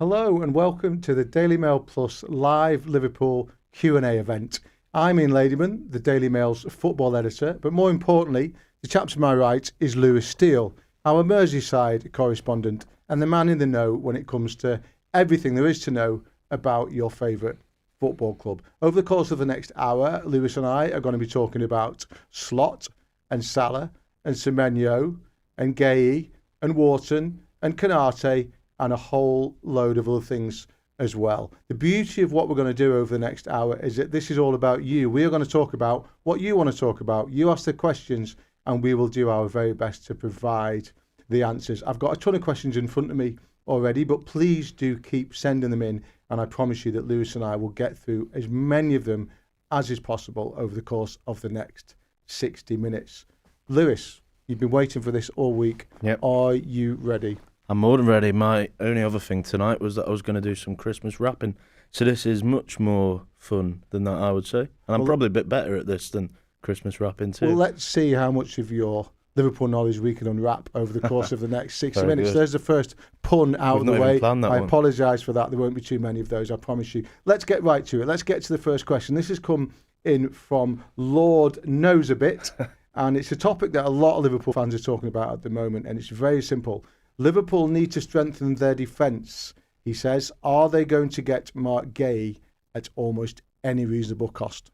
Hello and welcome to the Daily Mail Plus live Liverpool Q&A event. I'm Ian Ladyman, the Daily Mail's football editor, but more importantly, the chap to my right is Lewis Steele, our Merseyside correspondent and the man in the know when it comes to everything there is to know about your favourite football club. Over the course of the next hour, Lewis and I are going to be talking about Slot and Salah and Semenyo and Guehi and Wharton and Konate and a whole load of other things as well. The beauty of what we're going to do over the next hour is that this is all about you. We are going to talk about what you want to talk about. You ask the questions and we will do our very best to provide the answers. I've got a ton of questions in front of me already, but please do keep sending them in, and I promise you that Lewis and I will get through as many of them as is possible over the course of the next 60 minutes. Lewis, you've been waiting for this all week. Yep. Are you ready? I'm more than ready. My only other thing tonight was that I was going to do some Christmas wrapping. So this is much more fun than that, I would say. And I'm probably a bit better at this than Christmas wrapping too. Well, let's see how much of your Liverpool knowledge we can unwrap over the course of the next 60 minutes. Good. There's the first pun out We've of the not way. even planned that I one. apologise for that. There won't be too many of those, I promise you. Let's get right to it. Let's get to the first question. This has come in from Lord Knows a Bit, and it's a topic that a lot of Liverpool fans are talking about at the moment, and it's very simple. Liverpool need to strengthen their defence, he says. Are they going to get Marc Guehi at almost any reasonable cost?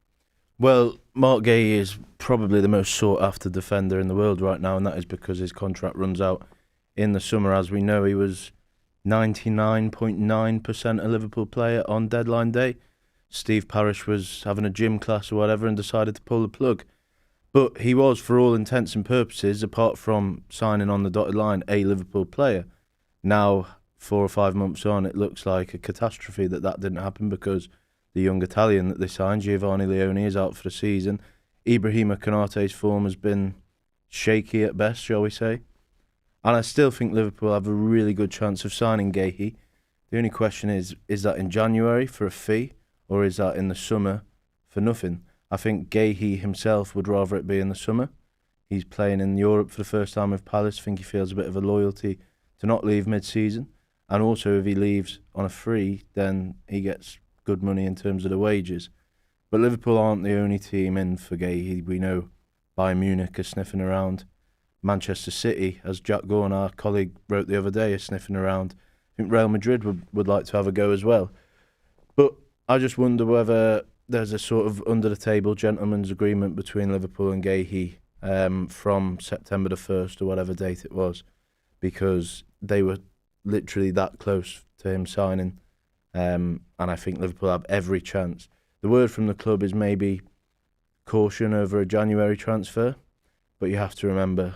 Well, Marc Guehi is probably the most sought-after defender in the world right now, and that is because his contract runs out in the summer. As we know, he was 99.9% a Liverpool player on deadline day. Steve Parish was having a gym class or whatever and decided to pull the plug. But he was, for all intents and purposes, apart from signing on the dotted line, a Liverpool player. Now, 4 or 5 months on, it looks like a catastrophe that didn't happen because the young Italian that they signed, Giovanni Leone, is out for the season. Ibrahima Konate's form has been shaky at best, shall we say. And I still think Liverpool have a really good chance of signing Guehi. The only question is that in January for a fee, or is that in the summer for nothing? I think Guehi himself would rather it be in the summer. He's playing in Europe for the first time with Palace. I think he feels a bit of a loyalty to not leave mid-season. And also if he leaves on a free, then he gets good money in terms of the wages. But Liverpool aren't the only team in for Guehi. We know Bayern Munich are sniffing around. Manchester City, as Jack Gorn, our colleague, wrote the other day, is sniffing around. I think Real Madrid would like to have a go as well. But I just wonder whether there's a sort of under-the-table gentleman's agreement between Liverpool and Guehi from September the 1st or whatever date it was, because they were literally that close to him signing. And I think Liverpool have every chance. The word from the club is maybe caution over a January transfer, but you have to remember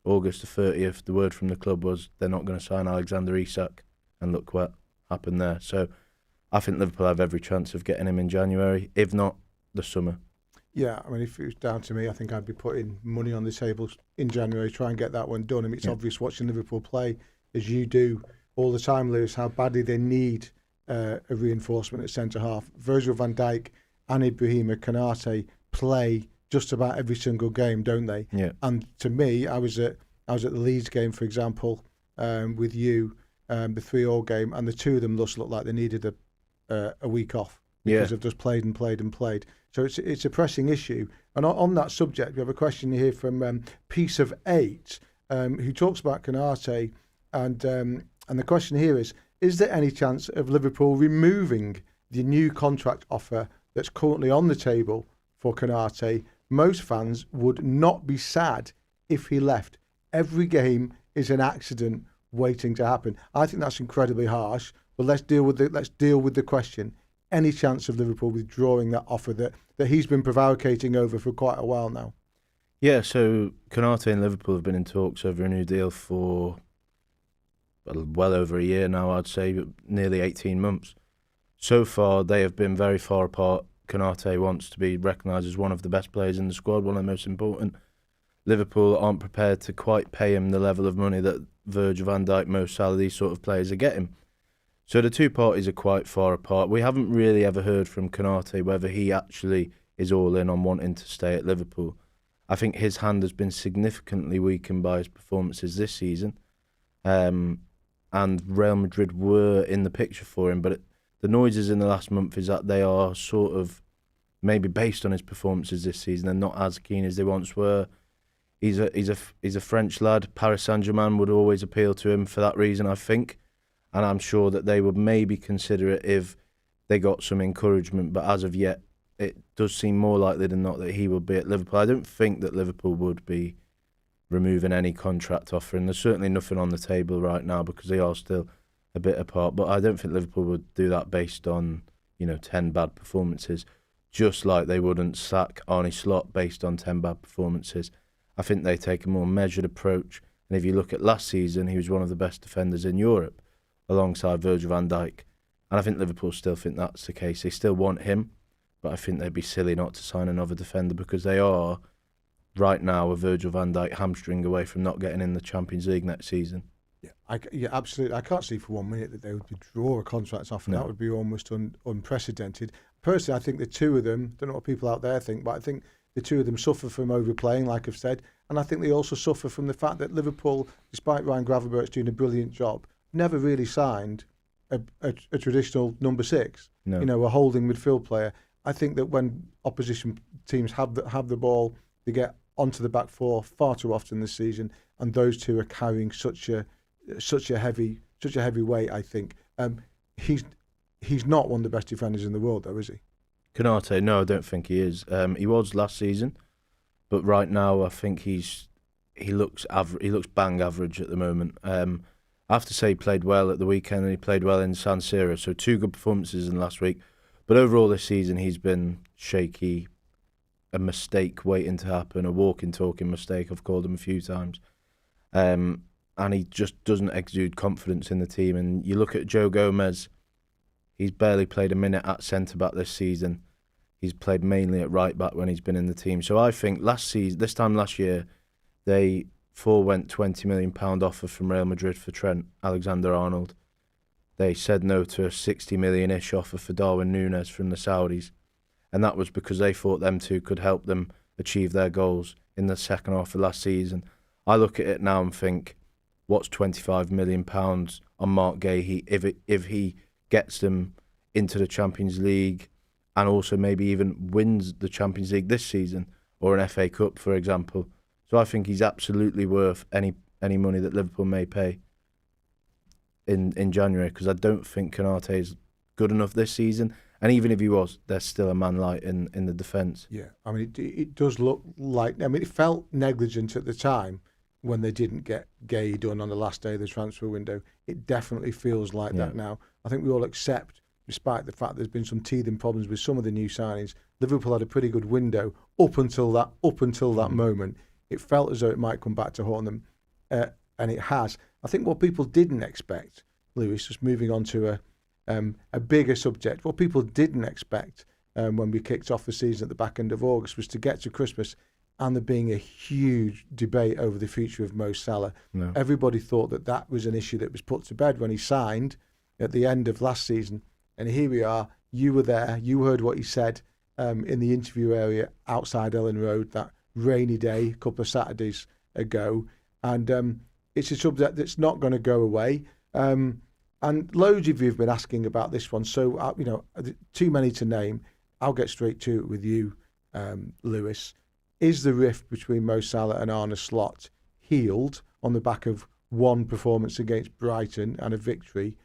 August the 30th, the word from the club was they're not going to sign Alexander Isak, and look what happened there. So I think Liverpool have every chance of getting him in January, if not the summer. Yeah, I mean, if it was down to me, I think I'd be putting money on the table in January, try and get that one done. I mean, it's obvious watching Liverpool play, as you do all the time, Lewis, how badly they need a reinforcement at centre-half. Virgil van Dijk and Ibrahima Konate play just about every single game, don't they? Yeah. And to me, I was at the Leeds game, for example, with you, the 3-3 game, and the two of them just looked like they needed a week off because they've just played and played and played. So it's a pressing issue. And on that subject, we have a question here from Piece of 8, who talks about Konate, and the question here is there any chance of Liverpool removing the new contract offer that's currently on the table for Konate? Most fans would not be sad if he left. Every game is an accident waiting to happen. I think that's incredibly harsh, but let's deal with the question. Any chance of Liverpool withdrawing that offer that he's been prevaricating over for quite a while now? Yeah, so Konate and Liverpool have been in talks over a new deal for well over a year now, I'd say, nearly 18 months. So far, they have been very far apart. Konate wants to be recognised as one of the best players in the squad, one of the most important. Liverpool aren't prepared to quite pay him the level of money that Virgil van Dijk, Mo Salah, these sort of players are getting. So the two parties are quite far apart. We haven't really ever heard from Konate whether he actually is all in on wanting to stay at Liverpool. I think his hand has been significantly weakened by his performances this season. and Real Madrid were in the picture for him. But the noises in the last month is that they are sort of, maybe based on his performances this season, they're not as keen as they once were. He's a French lad. Paris Saint-Germain would always appeal to him for that reason, I think. And I'm sure that they would maybe consider it if they got some encouragement. But as of yet, it does seem more likely than not that he will be at Liverpool. I don't think that Liverpool would be removing any contract offer. And there's certainly nothing on the table right now because they are still a bit apart. But I don't think Liverpool would do that based on, 10 bad performances. Just like they wouldn't sack Arne Slot based on 10 bad performances. I think they take a more measured approach. And if you look at last season, he was one of the best defenders in Europe, alongside Virgil van Dijk. And I think Liverpool still think that's the case. They still want him, but I think they'd be silly not to sign another defender because they are, right now, a Virgil van Dijk hamstring away from not getting in the Champions League next season. Yeah, absolutely. I can't see for 1 minute that they would withdraw a contract offer. No. That would be almost unprecedented. Personally, I think the two of them, don't know what people out there think, but I think the two of them suffer from overplaying, like I've said. And I think they also suffer from the fact that Liverpool, despite Ryan Gravenberch doing a brilliant job, never really signed a traditional number 6, No. a holding midfield player. I think that when opposition teams have the ball, they get onto the back four far too often this season, and those two are carrying such a heavy weight. I think he's not one of the best defenders in the world, though, is he? Konate, no, I don't think he is. He was last season, but right now I think he looks bang average at the moment. I have to say he played well at the weekend and he played well in San Siro, so 2 good performances in last week. But overall this season he's been shaky, a mistake waiting to happen, a walking, talking mistake, I've called him a few times. And he just doesn't exude confidence in the team. And you look at Joe Gomez, he's barely played a minute at centre-back this season. He's played mainly at right-back when he's been in the team. So I think this time last year, they forewent £20 million offer from Real Madrid for Trent Alexander-Arnold. They said no to a 60 million-ish offer for Darwin Núñez from the Saudis. And that was because they thought them two could help them achieve their goals in the second half of last season. I look at it now and think, what's £25 million on Marc Guehi if he gets them into the Champions League and also maybe even wins the Champions League this season or an FA Cup, for example. So I think he's absolutely worth any money that Liverpool may pay in January, because I don't think Konate is good enough this season. And even if he was, there's still a man light in the defence. Yeah, I mean, it does look like... I mean, it felt negligent at the time when they didn't get Guehi done on the last day of the transfer window. It definitely feels like that now. I think we all accept, despite the fact there's been some teething problems with some of the new signings, Liverpool had a pretty good window up until that moment. It felt as though it might come back to haunt them, and it has. I think what people didn't expect, Lewis, just moving on to a bigger subject, what people didn't expect when we kicked off the season at the back end of August was to get to Christmas and there being a huge debate over the future of Mo Salah. No. Everybody thought that was an issue that was put to bed when he signed at the end of last season. And here we are. You were there. You heard what he said in the interview area outside Ellen Road that rainy day a couple of Saturdays ago. And it's a subject that's not going to go away. And loads of you have been asking about this one. So, too many to name. I'll get straight to it with you, Lewis. Is the rift between Mo Salah and Arne Slot healed on the back of one performance against Brighton and a victory?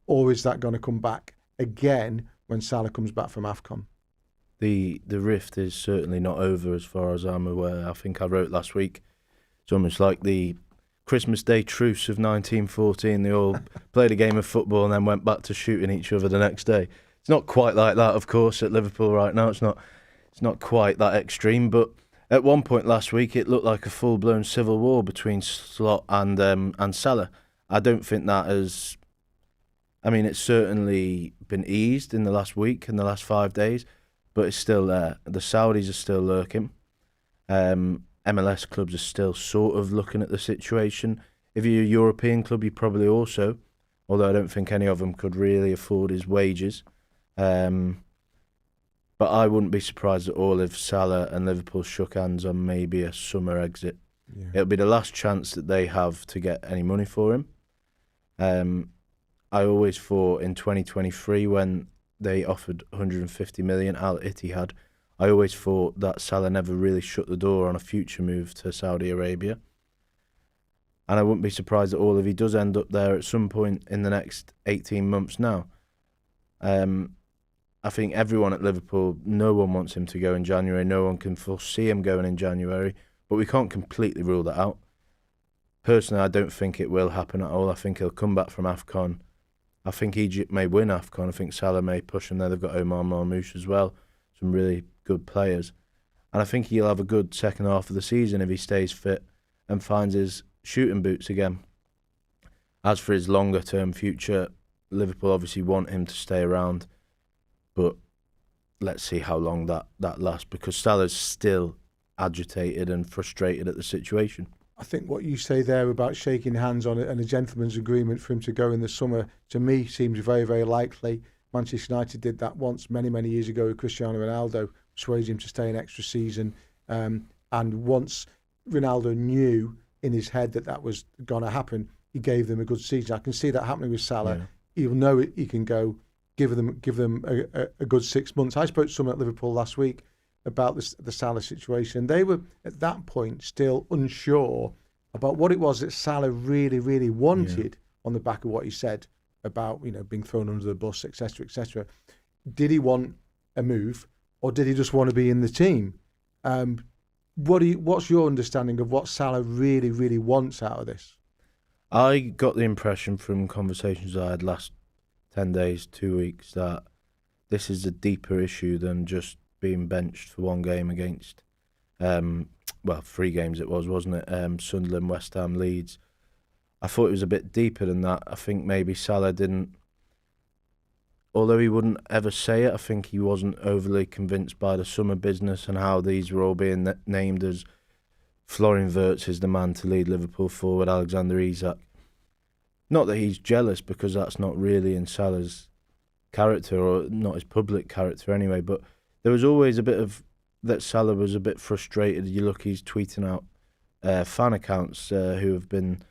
Or is that going to come back again when Salah comes back from AFCON? The rift is certainly not over as far as I'm aware. I think I wrote last week, it's almost like the Christmas Day truce of 1914. They all played a game of football and then went back to shooting each other the next day. It's not quite like that, of course, at Liverpool right now. It's not quite that extreme, but at one point last week it looked like a full-blown civil war between Slot and Salah. I don't think that has... I mean, it's certainly been eased in the last week, in the last 5 days, but it's still there. The Saudis are still lurking. MLS clubs are still sort of looking at the situation. If you're a European club, you probably also, although I don't think any of them could really afford his wages. But I wouldn't be surprised at all if Salah and Liverpool shook hands on maybe a summer exit. Yeah. It'll be the last chance that they have to get any money for him. I always thought in 2023 when they offered 150 million Al Ittihad, I always thought that Salah never really shut the door on a future move to Saudi Arabia. And I wouldn't be surprised at all if he does end up there at some point in the next 18 months now. I think everyone at Liverpool, no one wants him to go in January. No one can foresee him going in January. But we can't completely rule that out. Personally, I don't think it will happen at all. I think he'll come back from AFCON. I think Egypt may win AFCON. I think Salah may push him there. They've got Omar Marmoush as well. Some really good players. And I think he'll have a good second half of the season if he stays fit and finds his shooting boots again. As for his longer term future, Liverpool obviously want him to stay around, but let's see how long that lasts, because Salah's still agitated and frustrated at the situation. I think what you say there about shaking hands on it and a gentleman's agreement for him to go in the summer, to me, seems very, very likely. Manchester United did that once many, many years ago with Cristiano Ronaldo, persuaded him to stay an extra season. And once Ronaldo knew in his head that was going to happen, he gave them a good season. I can see that happening with Salah. Yeah. He'll know he can go, give them a good 6 months. I spoke to someone at Liverpool last week about the Salah situation. They were at that point still unsure about what it was that Salah really, really wanted on the back of what he said about, being thrown under the bus, etc., etc. Did he want a move, or did he just want to be in the team? What's your understanding of what Salah really, really wants out of this? I got the impression from conversations I had last 10 days, 2 weeks, that this is a deeper issue than just being benched for one game against, 3 games it was, wasn't it? Sunderland, West Ham, Leeds. I thought it was a bit deeper than that. I think maybe Salah didn't, although he wouldn't ever say it, I think he wasn't overly convinced by the summer business and how these were all being named as Florian Wirtz is the man to lead Liverpool forward, Alexander Isak. Not that he's jealous, because that's not really in Salah's character, or not his public character anyway, but there was always a bit of that Salah was a bit frustrated. You look, he's tweeting out fan accounts who have been,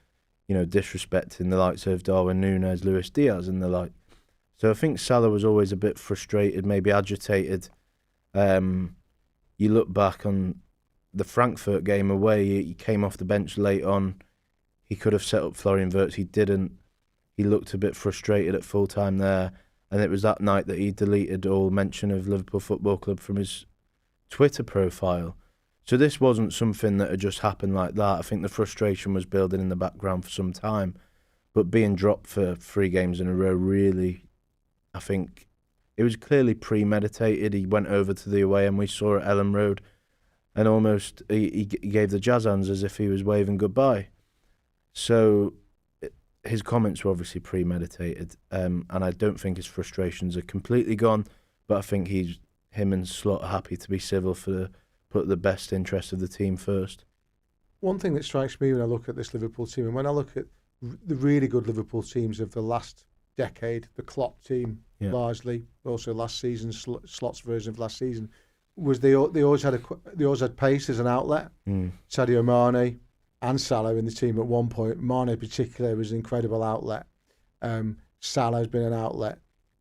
disrespecting the likes of Darwin Núñez, Luis Diaz and the like. So I think Salah was always a bit frustrated, maybe agitated. You look back on the Frankfurt game away, he came off the bench late on. He could have set up Florian Wirtz, he didn't. He looked a bit frustrated at full time there. And it was that night that he deleted all mention of Liverpool Football Club from his Twitter profile. So this wasn't something that had just happened like that. I think the frustration was building in the background for some time. But being dropped for 3 games in a row, really, I think it was clearly premeditated. He went over to the away, and we saw at Ellen Road, and almost he gave the jazz hands as if he was waving goodbye. So his comments were obviously premeditated, and I don't think his frustrations are completely gone, but I think him and Slot are happy to be civil put the best interest of the team first. One thing that strikes me when I look at this Liverpool team, and when I look at the really good Liverpool teams of the last decade, the Klopp team largely, also last season, Slot's version of last season, was they always had pace as an outlet. Sadio Mane and Salah in the team at one point. Mane particularly was an incredible outlet. Salah has been an outlet.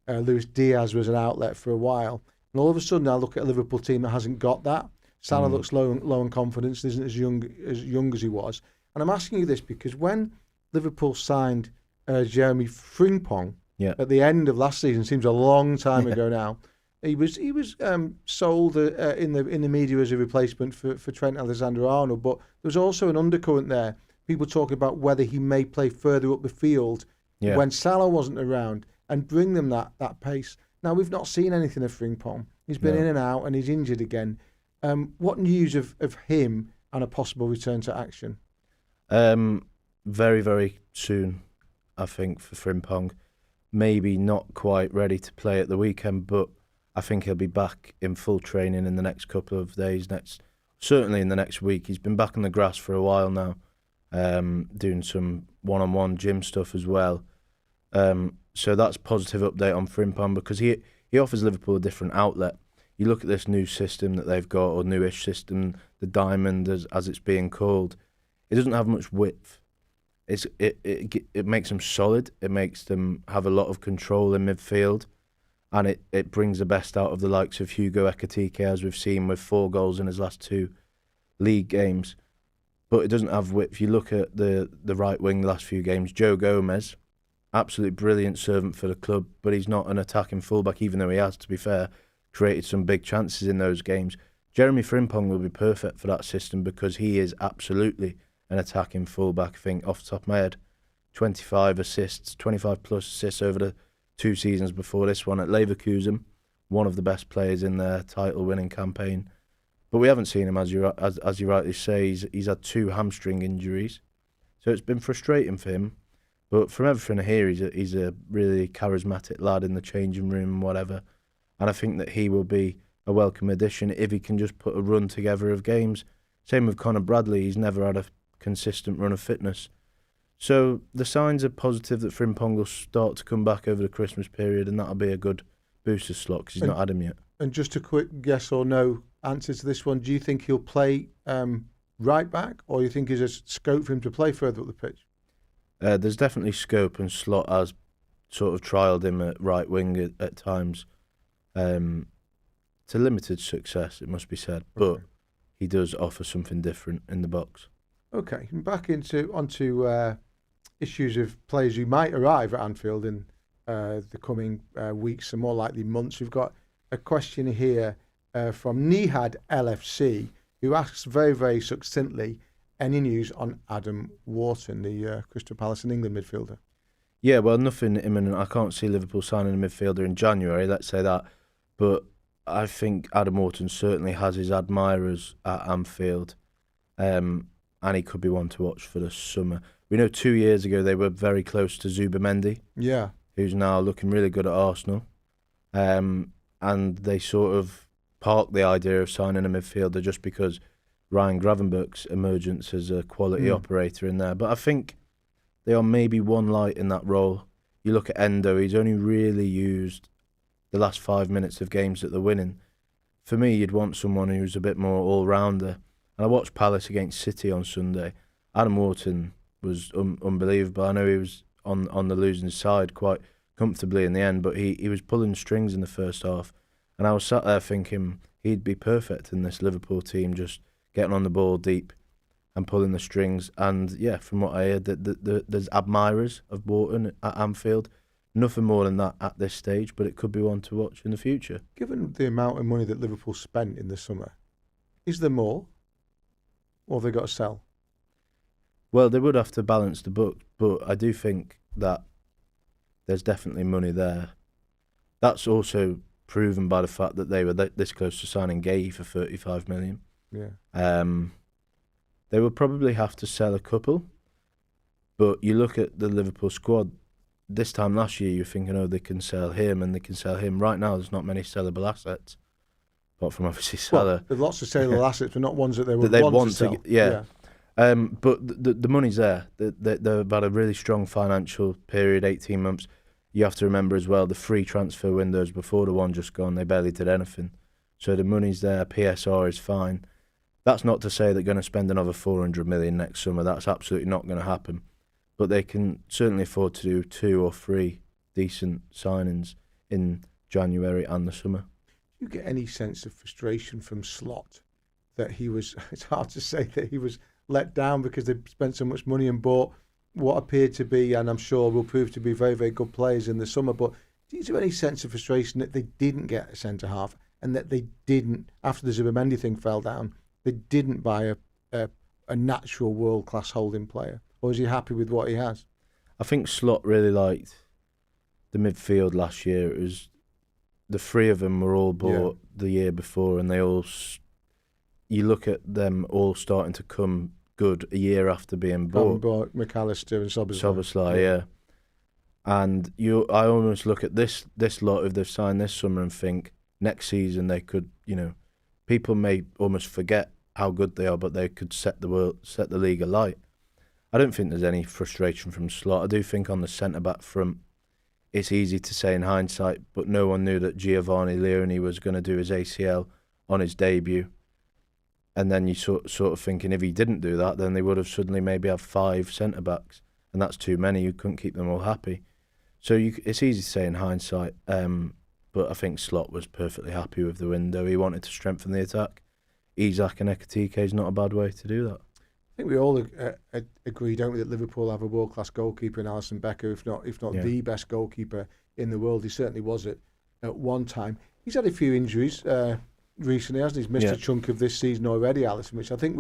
Luis Diaz was an outlet for a while. And all of a sudden I look at a Liverpool team that hasn't got that. Salah looks low in confidence, isn't as young as he was. And I'm asking you this because when Liverpool signed Jeremie Frimpong at the end of last season, seems a long time ago now, he was sold in the media as a replacement for Trent Alexander-Arnold, but there was also an undercurrent there. People talking about whether he may play further up the field when Salah wasn't around and bring them that pace. Now, we've not seen anything of Frimpong. He's been in and out and he's injured again. What news of him and a possible return to action? Very, very soon, I think, for Frimpong. Maybe not quite ready to play at the weekend, but I think he'll be back in full training in the next couple of days, certainly in the next week. He's been back on the grass for a while now, doing some one-on-one gym stuff as well. So that's a positive update on Frimpong, because he offers Liverpool a different outlet. You look at this new system that they've got, or newish system, the Diamond as it's being called. It doesn't have much width. it makes them solid. It makes them have a lot of control in midfield, and it brings the best out of the likes of Hugo Ekitike, as we've seen with 4 goals in his last 2 league games. But it doesn't have width. You look at the right wing the last few games. Joe Gomez, absolutely brilliant servant for the club, but he's not an attacking fullback, even though he has, to be fair, created some big chances in those games. Jeremie Frimpong will be perfect for that system because he is absolutely an attacking fullback. I think off the top of my head, 25 plus assists over the 2 seasons before this one at Leverkusen. One of the best players in their title-winning campaign. But we haven't seen him, as you rightly say. He's had 2 hamstring injuries, so it's been frustrating for him. But from everything I hear, he's a really charismatic lad in the changing room and whatever. And I think that he will be a welcome addition if he can just put a run together of games. Same with Conor Bradley. He's never had a consistent run of fitness. So the signs are positive that Frimpong will start to come back over the Christmas period, and that'll be a good booster slot because he's not had him yet. And just a quick yes or no answer to this one. Do you think he'll play right back, or do you think there's a scope for him to play further up the pitch? There's definitely scope, and Slot has sort of trialled him at right wing at times. To limited success, it must be said, but he does offer something different in the box. Okay, back onto issues of players who might arrive at Anfield in the coming weeks and more likely months. We've got a question here from Nihad LFC, who asks very, very succinctly, any news on Adam Wharton, the Crystal Palace and England midfielder? Yeah, well, nothing imminent. I can't see Liverpool signing a midfielder in January, let's say that. But I think Adam Wharton certainly has his admirers at Anfield, and he could be one to watch for the summer. We know 2 years ago they were very close to Zubimendi, who's now looking really good at Arsenal. And they sort of parked the idea of signing a midfielder just because Ryan Gravenberch's emergence as a quality operator in there. But I think they are maybe one light in that role. You look at Endo, he's only really used the last 5 minutes of games that they're winning. For me, you'd want someone who's a bit more all-rounder. And I watched Palace against City on Sunday. Adam Wharton was unbelievable. I know he was on the losing side quite comfortably in the end, but he was pulling strings in the first half. And I was sat there thinking he'd be perfect in this Liverpool team, just getting on the ball deep and pulling the strings. And yeah, from what I heard, there's admirers of Wharton at Anfield. Nothing more than that at this stage, but it could be one to watch in the future. Given the amount of money that Liverpool spent in the summer, is there more? Or have they got to sell? Well, they would have to balance the book, but I do think that there's definitely money there. That's also proven by the fact that they were this close to signing Guehi for 35 million. Yeah. They will probably have to sell a couple, but you look at the Liverpool squad. This time last year, you're thinking, oh, they can sell him and they can sell him. Right now, there's not many sellable assets, apart from obviously Salah. Well, there's lots of sellable assets, but not ones that they would want to sell. Yeah. But the money's there. They've had a really strong financial period, 18 months. You have to remember as well, the free transfer windows before the one just gone, they barely did anything. So the money's there, PSR is fine. That's not to say they're going to spend another 400 million next summer. That's absolutely not going to happen. But they can certainly afford to do 2 or 3 decent signings in January and the summer. Do you get any sense of frustration from Slot that he was, it's hard to say that he was let down because they spent so much money and bought what appeared to be, and I'm sure will prove to be very, very good players in the summer, but is there any sense of frustration that they didn't get a centre-half and that they didn't, after the Zubimendi thing fell down, they didn't buy a natural world-class holding player? Or is he happy with what he has? I think Slot really liked the midfield last year. It was the 3 of them were all bought the year before, and they all, you look at them all starting to come good a year after being bought. McAllister and Szoboszlai, yeah. And I almost look at this lot, if they've signed this summer, and think next season they could, people may almost forget how good they are, but they could set the league alight. I don't think there's any frustration from Slot. I do think on the centre-back front, it's easy to say in hindsight, but no one knew that Giovanni Leone was going to do his ACL on his debut. And then you sort of thinking if he didn't do that, then they would have suddenly maybe have 5 centre-backs. and that's too many. You couldn't keep them all happy. So it's easy to say in hindsight, but I think Slot was perfectly happy with the window. He wanted to strengthen the attack. Isak and Ekitike is not a bad way to do that. I think we all agree, don't we, that Liverpool have a world-class goalkeeper in Alisson Becker, if not the best goalkeeper in the world. He certainly was at one time. He's had a few injuries recently, hasn't he? He's missed a chunk of this season already, Alisson, which I think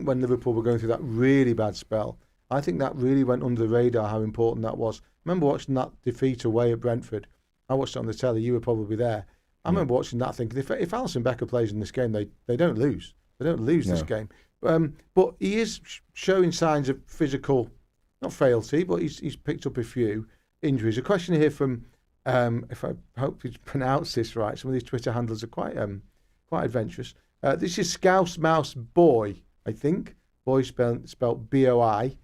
when Liverpool were going through that really bad spell, I think that really went under the radar how important that was. I remember watching that defeat away at Brentford. I watched it on the telly. You were probably there. I remember watching that thinking, if Alisson Becker plays in this game, they don't lose. They don't lose this game. But he is showing signs of physical, not frailty, but he's picked up a few injuries. A question here from, if I hope you pronounce this right, some of these Twitter handles are quite adventurous. This is Scouse Mouse Boy, I think. Boy spelled B-O-I.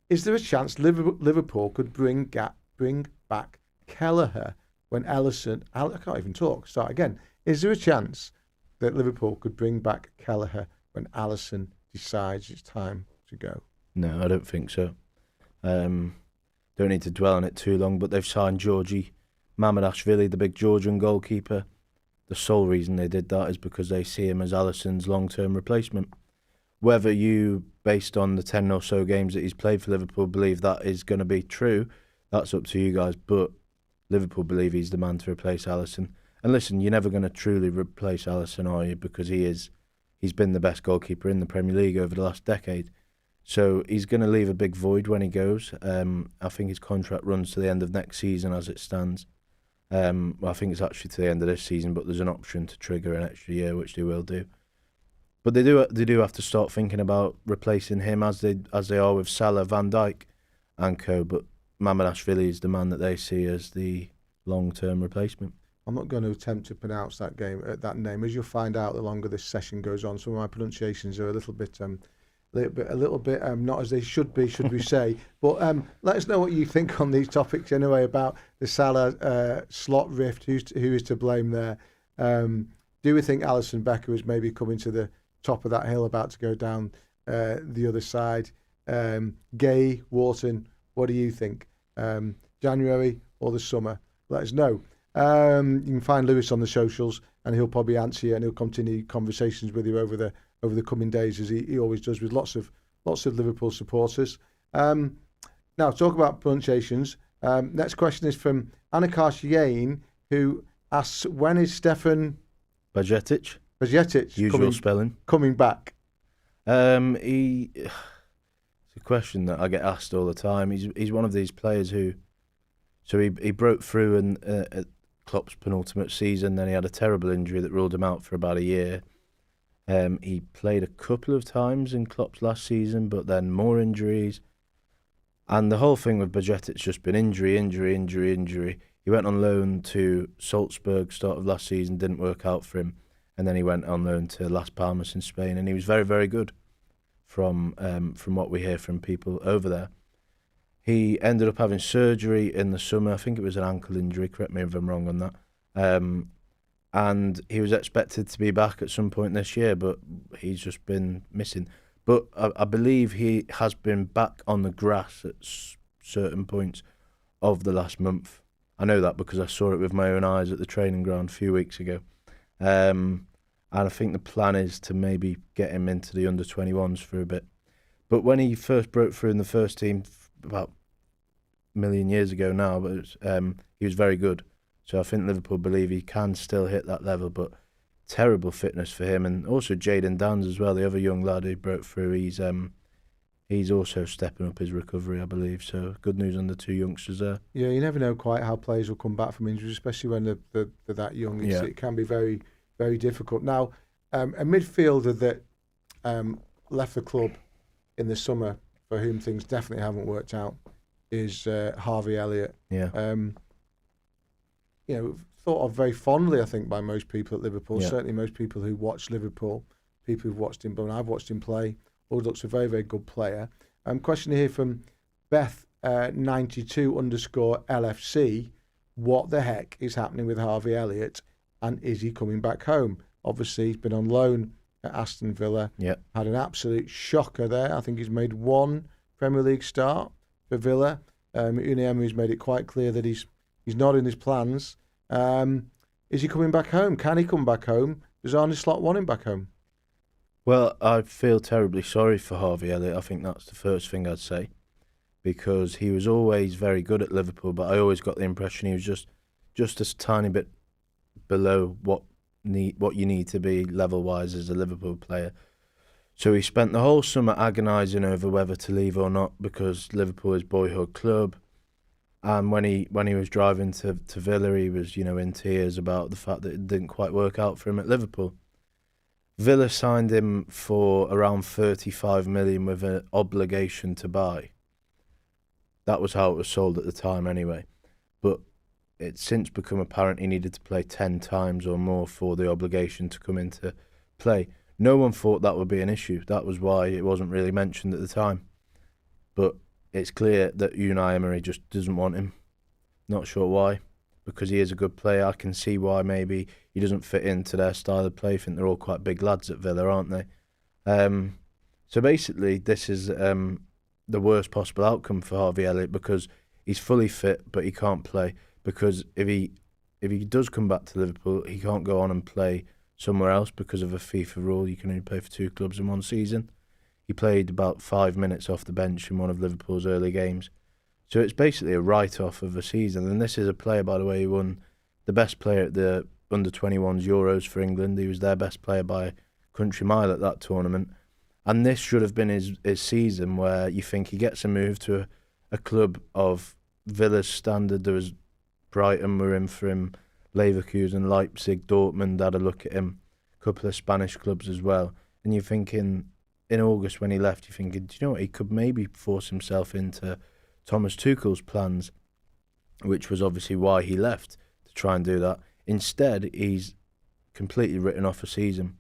Is there a chance Liverpool could bring back Kelleher when Alisson... I can't even talk. Start again. Is there a chance that Liverpool could bring back Kelleher when Alisson decides it's time to go? No, I don't think so. Don't need to dwell on it too long, but they've signed Georgi Mamardashvili, the big Georgian goalkeeper. The sole reason they did that is because they see him as Alisson's long-term replacement. Whether you, based on the 10 or so games that he's played for Liverpool, believe that is going to be true, that's up to you guys. But Liverpool believe he's the man to replace Alisson. And listen, you're never going to truly replace Alisson, are you? Because he's been the best goalkeeper in the Premier League over the last decade. So he's going to leave a big void when he goes. I think his contract runs to the end of next season as it stands. Well, I think it's actually to the end of this season, but there's an option to trigger an extra year, which they will do. But they do have to start thinking about replacing him as they are with Salah, Van Dijk, and co. But Mamardashvili is the man that they see as the long-term replacement. I'm not going to attempt to pronounce that name. As you'll find out, the longer this session goes on, some of my pronunciations are a little bit not as they should be, should we say? But let us know what you think on these topics anyway about the Salah Slot rift. Who is to blame there? Do we think Alisson Becker is maybe coming to the top of that hill, about to go down the other side? Guehi, Wharton, what do you think? January or the summer? Let us know. You can find Lewis on the socials, and he'll probably answer you, and he'll continue conversations with you over the coming days, as he always does with lots of Liverpool supporters. Now, talk about pronunciations. Next question is from Anakash Yain, who asks, when is Stefan Bajcetic, usual spelling, coming back? It's a question that I get asked all the time. He's one of these players who, so he broke through at Klopp's penultimate season. Then he had a terrible injury that ruled him out for about a year. He played a couple of times in Klopp's last season, but then more injuries. And the whole thing with Bajcetic's just been injury. He went on loan to Salzburg start of last season, didn't work out for him. And then he went on loan to Las Palmas in Spain, and he was very, very good from what we hear from people over there. He ended up having surgery in the summer. I think it was an ankle injury, correct me if I'm wrong on that. And he was expected to be back at some point this year, but he's just been missing. But I believe he has been back on the grass at certain points of the last month. I know that because I saw it with my own eyes at the training ground a few weeks ago. And I think the plan is to maybe get him into the under-21s for a bit. But when he first broke through in the first team about a million years ago now, but he was very good. So I think Liverpool believe he can still hit that level, but terrible fitness for him. And also Jayden Downs as well, the other young lad who broke through. He's also stepping up his recovery, I believe. So good news on the two youngsters there. Yeah, you never know quite how players will come back from injuries, especially when they're that young. It can be very, very difficult. Now, a midfielder that left the club in the summer, for whom things definitely haven't worked out, is Harvey Elliott. Yeah. Thought of very fondly, I think, by most people at Liverpool. Yeah. Certainly most people who watch Liverpool, people who've watched him, but I've watched him play. Always looks a very, very good player. Question here from Beth 92_LFC. What the heck is happening with Harvey Elliott, and is he coming back home? Obviously, he's been on loan at Aston Villa. Yeah. Had an absolute shocker there. I think he's made one Premier League start. for Villa. Unai Emery's made it quite clear that he's not in his plans. Is he coming back home? Can he come back home? Does Arne Slot want him back home? Well, I feel terribly sorry for Harvey Elliott. I think that's the first thing I'd say, because he was always very good at Liverpool, but I always got the impression he was just a tiny bit below what you need to be level-wise as a Liverpool player. So he spent the whole summer agonising over whether to leave or not, because Liverpool is boyhood club. And when he was driving to Villa, he was in tears about the fact that it didn't quite work out for him at Liverpool. Villa signed him for around 35 million with an obligation to buy. That was how it was sold at the time anyway. But it's since become apparent he needed to play 10 times or more for the obligation to come into play. No one thought that would be an issue. That was why it wasn't really mentioned at the time. But it's clear that Unai Emery just doesn't want him. Not sure why, because he is a good player. I can see why maybe he doesn't fit into their style of play. I think they're all quite big lads at Villa, aren't they? So basically, this is the worst possible outcome for Harvey Elliott, because he's fully fit, but he can't play. Because if he does come back to Liverpool, he can't go on and play somewhere else because of a FIFA rule. You can only play for 2 clubs in one season. He played about 5 minutes off the bench in one of Liverpool's early games. So it's basically a write-off of a season. And this is a player, by the way, who won the best player at the Under-21s Euros for England. He was their best player by a country mile at that tournament. And this should have been his season, where you think he gets a move to a club of Villa's standard. There was Brighton were in for him, Leverkusen, Leipzig, Dortmund had a look at him, a couple of Spanish clubs as well. And you're thinking, in August when he left, you're thinking, do you know what, he could maybe force himself into Thomas Tuchel's plans, which was obviously why he left, to try and do that. Instead, he's completely written off a season.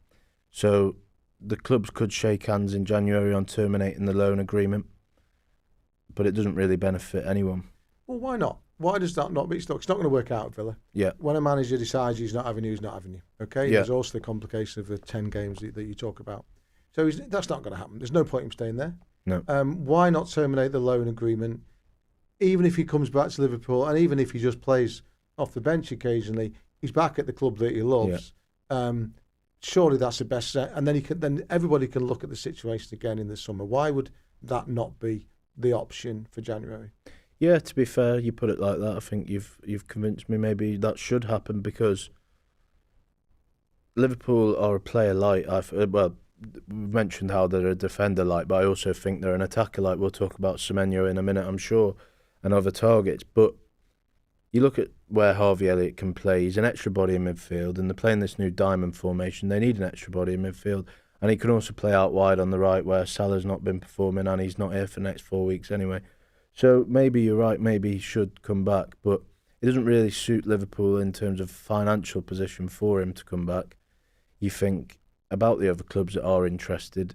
So the clubs could shake hands in January on terminating the loan agreement, but it doesn't really benefit anyone. Well, why not? Why does that not? It's not going to work out at Villa. Yeah. When a manager decides he's not having you, he's not having you. Okay. Yeah. There's also the complication of the 10 games that you talk about. So that's not going to happen. There's no point in him staying there. No. Why not terminate the loan agreement? Even if he comes back to Liverpool, and even if he just plays off the bench occasionally, he's back at the club that he loves. Yeah. Surely that's the best set. And then everybody can look at the situation again in the summer. Why would that not be the option for January? Yeah, to be fair, you put it like that. I think you've convinced me. Maybe that should happen, because Liverpool are a player light. We've mentioned how they're a defender light, but I also think they're an attacker light. We'll talk about Semenyo in a minute, I'm sure, and other targets. But you look at where Harvey Elliott can play. He's an extra body in midfield, and they're playing this new diamond formation. They need an extra body in midfield, and he can also play out wide on the right, where Salah's not been performing, and he's not here for the next 4 weeks anyway. So maybe you're right, maybe he should come back, but it doesn't really suit Liverpool in terms of financial position for him to come back. You think about the other clubs that are interested.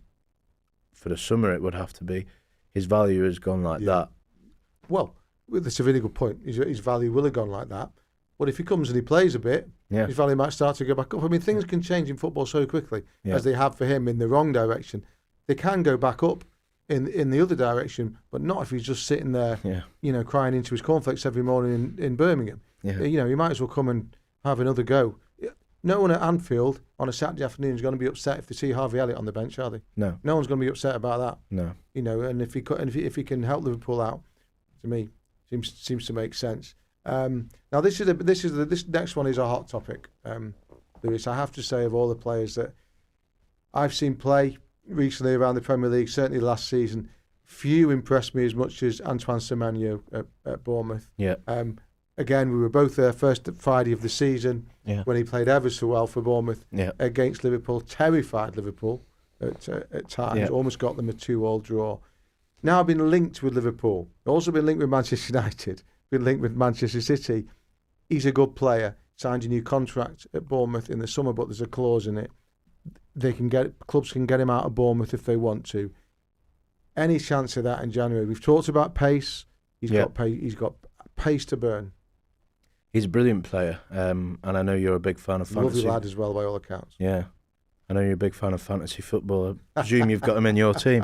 For the summer, it would have to be. His value has gone like that. Well, that's a really good point. His value will have gone like that. But if he comes and he plays a bit, his value might start to go back up. I mean, things can change in football so quickly, as they have for him in the wrong direction. They can go back up in the other direction, but not if he's just sitting there, crying into his cornflakes every morning in Birmingham. Yeah. He might as well come and have another go. No one at Anfield on a Saturday afternoon is going to be upset if they see Harvey Elliott on the bench, are they? No. No one's going to be upset about that. No. And if he can help Liverpool out, to me, seems to make sense. Now this next one is a hot topic, Lewis. I have to say, of all the players that I've seen play recently around the Premier League, certainly last season, few impressed me as much as Antoine Semenyo at Bournemouth. Yeah. Again, we were both there first Friday of the season when he played ever so well for Bournemouth against Liverpool, terrified Liverpool at times, almost got them a 2-2 draw. Now been linked with Liverpool, also been linked with Manchester United, been linked with Manchester City. He's a good player, signed a new contract at Bournemouth in the summer, but there's a clause in it. Clubs can get him out of Bournemouth if they want to. Any chance of that in January? We've talked about pace. He's got pace to burn. He's a brilliant player, and I know you're a big fan of fantasy. Lovely lad as well, by all accounts. Yeah, I know you're a big fan of fantasy football. I presume you've got him in your team.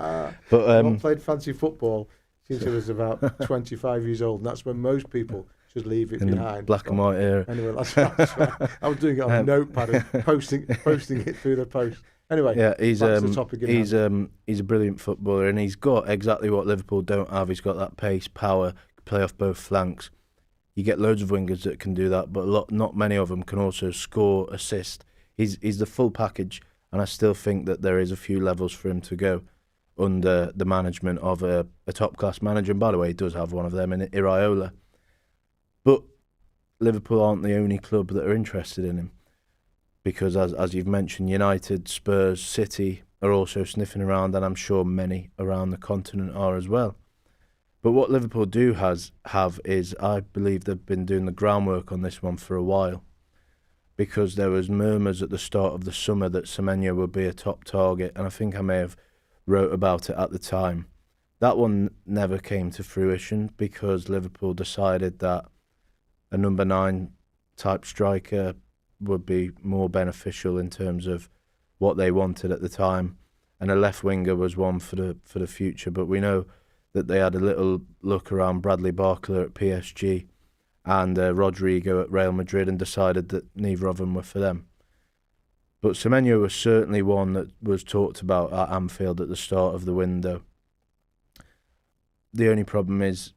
But I've not played fantasy football since I was about 25 years old, and that's when most people should leave it in behind. the black and white era. Anyway, that's right. I was doing it on a notepad and posting it through the post. Anyway, yeah, he's back to the topic at hand. He's a brilliant footballer, and he's got exactly what Liverpool don't have. He's got that pace, power, play off both flanks. You get loads of wingers that can do that, but not many of them can also score, assist. He's the full package, and I still think that there is a few levels for him to go under the management of a top-class manager. And by the way, he does have one of them in Iraola. But Liverpool aren't the only club that are interested in him, because as you've mentioned, United, Spurs, City are also sniffing around, and I'm sure many around the continent are as well. But what Liverpool do have is, I believe they've been doing the groundwork on this one for a while, because there was murmurs at the start of the summer that Semenyo would be a top target, and I think I may have wrote about it at the time. That one never came to fruition because Liverpool decided that a number 9 type striker would be more beneficial in terms of what they wanted at the time, and a left winger was one for the future. But we know that they had a little look around Bradley Barcola at PSG and Rodrigo at Real Madrid and decided that neither of them were for them. But Semenyo was certainly one that was talked about at Anfield at the start of the window. The only problem is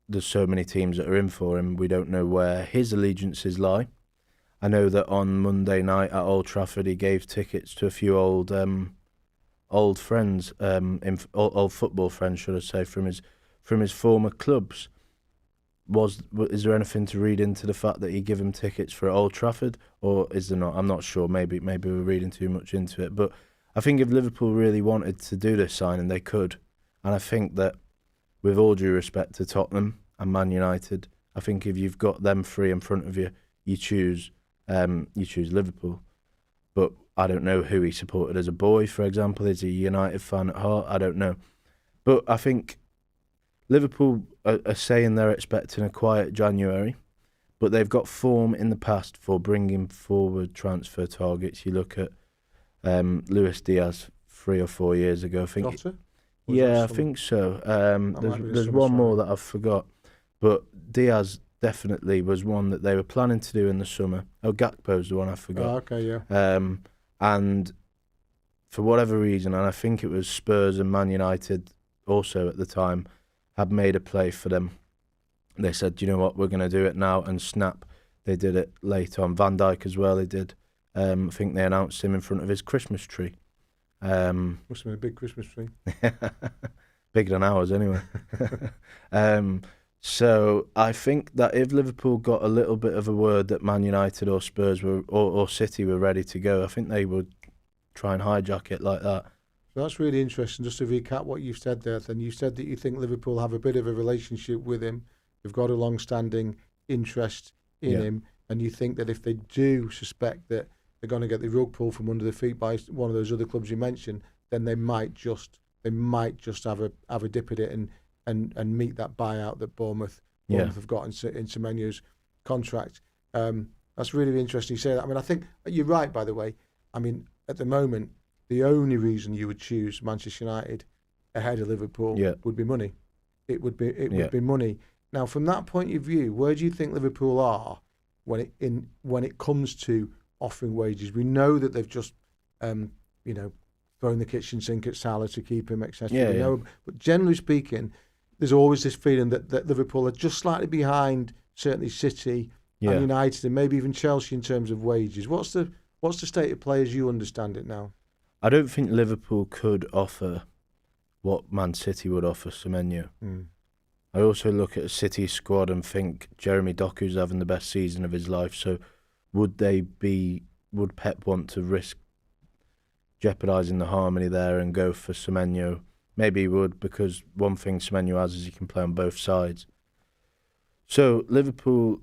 there's so many teams that are in for him, we don't know where his allegiances lie. I know that on Monday night at Old Trafford he gave tickets to a few old friends, old football friends, should I say, from his former clubs. Is there anything to read into the fact that he gave him tickets for Old Trafford, or is there not? I'm not sure. Maybe we're reading too much into it. But I think if Liverpool really wanted to do this signing, they could. And I think that, with all due respect to Tottenham and Man United, I think if you've got them three in front of you, you choose Liverpool. But I don't know who he supported as a boy, for example. Is he a United fan at heart? I don't know. But I think Liverpool are saying they're expecting a quiet January, but they've got form in the past for bringing forward transfer targets. You look at Luis Diaz 3 or 4 years ago. I think. Jota? Yeah, I think so. There's one more that I've forgot, but Diaz definitely was one that they were planning to do in the summer. Oh, Gakpo's the one I forgot. Oh, okay, yeah. And for whatever reason, and I think it was Spurs and Man United also at the time, had made a play for them. They said, you know what, we're going to do it now, and snap, they did it late on. Van Dijk as well, they did. I think they announced him in front of his Christmas tree. Must have been a big Christmas tree. Bigger than ours, anyway. So I think that if Liverpool got a little bit of a word that Man United or Spurs were or City were ready to go, I think they would try and hijack it like that. So that's really interesting. Just to recap what you've said there, then you said that you think Liverpool have a bit of a relationship with him. They've got a long-standing interest in him, and you think that if they do suspect that they're going to get the rug pulled from under their feet by one of those other clubs you mentioned, then they might just have a dip at it and meet that buyout that Bournemouth have got in Semenyo's contract. That's really interesting you say that. I mean, I think you're right, by the way. I mean, at the moment, the only reason you would choose Manchester United ahead of Liverpool would be money. It would be money. Now, from that point of view, where do you think Liverpool are when it comes to offering wages? We know that they've just thrown the kitchen sink at Salah to keep him, etc. But generally speaking, there's always this feeling that Liverpool are just slightly behind, certainly City and United, and maybe even Chelsea in terms of wages. What's the state of play as you understand it now? I don't think Liverpool could offer what Man City would offer Semenyo. I also look at a City squad and think Jeremy Doku's having the best season of his life. So would Pep want to risk jeopardising the harmony there and go for Semenyo? Maybe he would, because one thing Semenyo has is he can play on both sides. So Liverpool,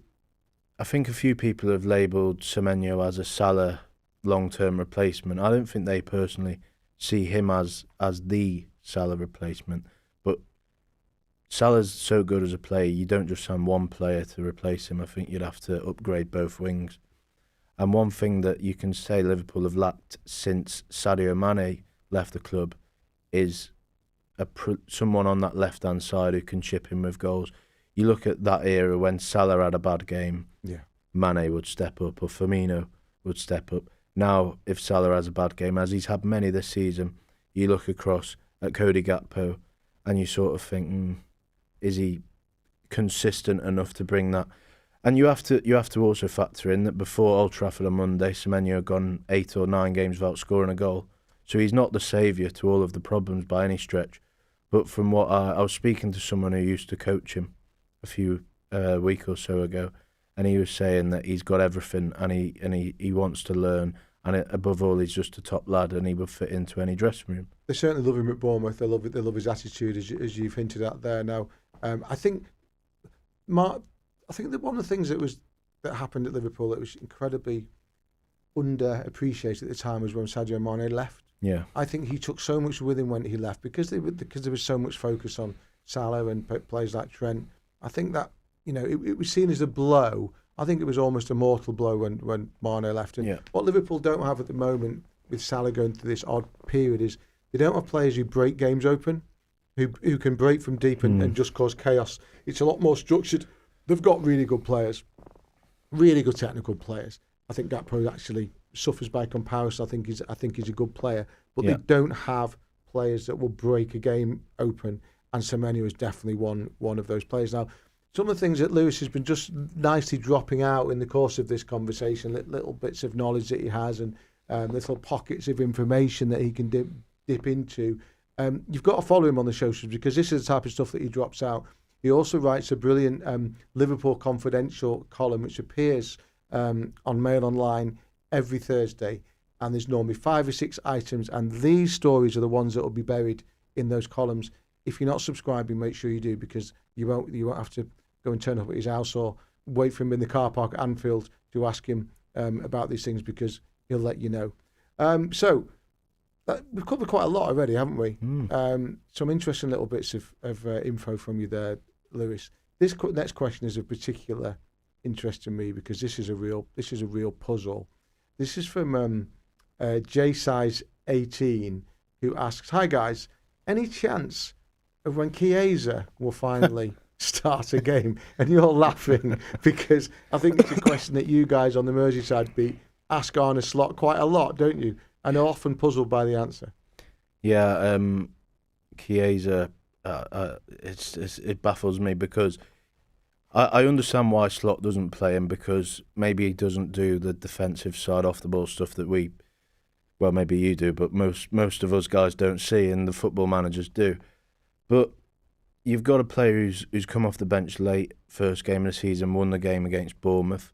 I think a few people have labelled Semenyo as a Salah long-term replacement. I don't think they personally see him as the Salah replacement. But Salah's so good as a player, you don't just sign one player to replace him. I think you'd have to upgrade both wings. And one thing that you can say Liverpool have lacked since Sadio Mane left the club is someone on that left-hand side who can chip in with goals. You look at that era when Salah had a bad game, Mane would step up or Firmino would step up. Now, if Salah has a bad game, as he's had many this season, you look across at Cody Gakpo and you sort of think, is he consistent enough to bring that? And you have to also factor in that before Old Trafford on Monday, Semenyo had gone 8 or 9 games without scoring a goal. So he's not the saviour to all of the problems by any stretch. But from what I was speaking to someone who used to coach him a few week or so ago, and he was saying that he's got everything and he wants to learn. And above all, he's just a top lad, and he would fit into any dressing room. They certainly love him at Bournemouth. They love it. They love his attitude, as you've hinted at there. Now, I think, Mark, that one of the things that happened at Liverpool that was incredibly underappreciated at the time was when Sadio Mane left. Yeah, I think he took so much with him when he left because there was so much focus on Salah and players like Trent. I think that it was seen as a blow. I think it was almost a mortal blow when Mane left. And what Liverpool don't have at the moment with Salah going through this odd period is they don't have players who break games open, who can break from deep and just cause chaos. It's a lot more structured. They've got really good players, really good technical players. I think Gakpo actually suffers by comparison. I think he's a good player, but they don't have players that will break a game open. And Semenyo is definitely one of those players. Now, some of the things that Lewis has been just nicely dropping out in the course of this conversation, little bits of knowledge that he has and little pockets of information that he can dip into. You've got to follow him on the socials because this is the type of stuff that he drops out. He also writes a brilliant Liverpool Confidential column which appears on Mail Online every Thursday, and there's normally 5 or 6 items, and these stories are the ones that will be buried in those columns. If you're not subscribing, make sure you do, because you won't have to go and turn up at his house or wait for him in the car park at Anfield to ask him about these things, because he'll let you know. So we've covered quite a lot already, haven't we? Some interesting little bits of info from you there, Lewis. This next question is of particular interest to me because this is a real puzzle. This is from J-Size18, who asks, "Hi guys, any chance of when Chiesa will finally start a game?" And you're laughing because I think it's a question that you guys on the Merseyside beat ask Arne Slot quite a lot, don't you? And are often puzzled by the answer. Yeah, Chiesa, it baffles me because I understand why Slot doesn't play him, because maybe he doesn't do the defensive side off the ball stuff that maybe you do, but most of us guys don't see, and the football managers do. But you've got a player who's come off the bench late, first game of the season, won the game against Bournemouth.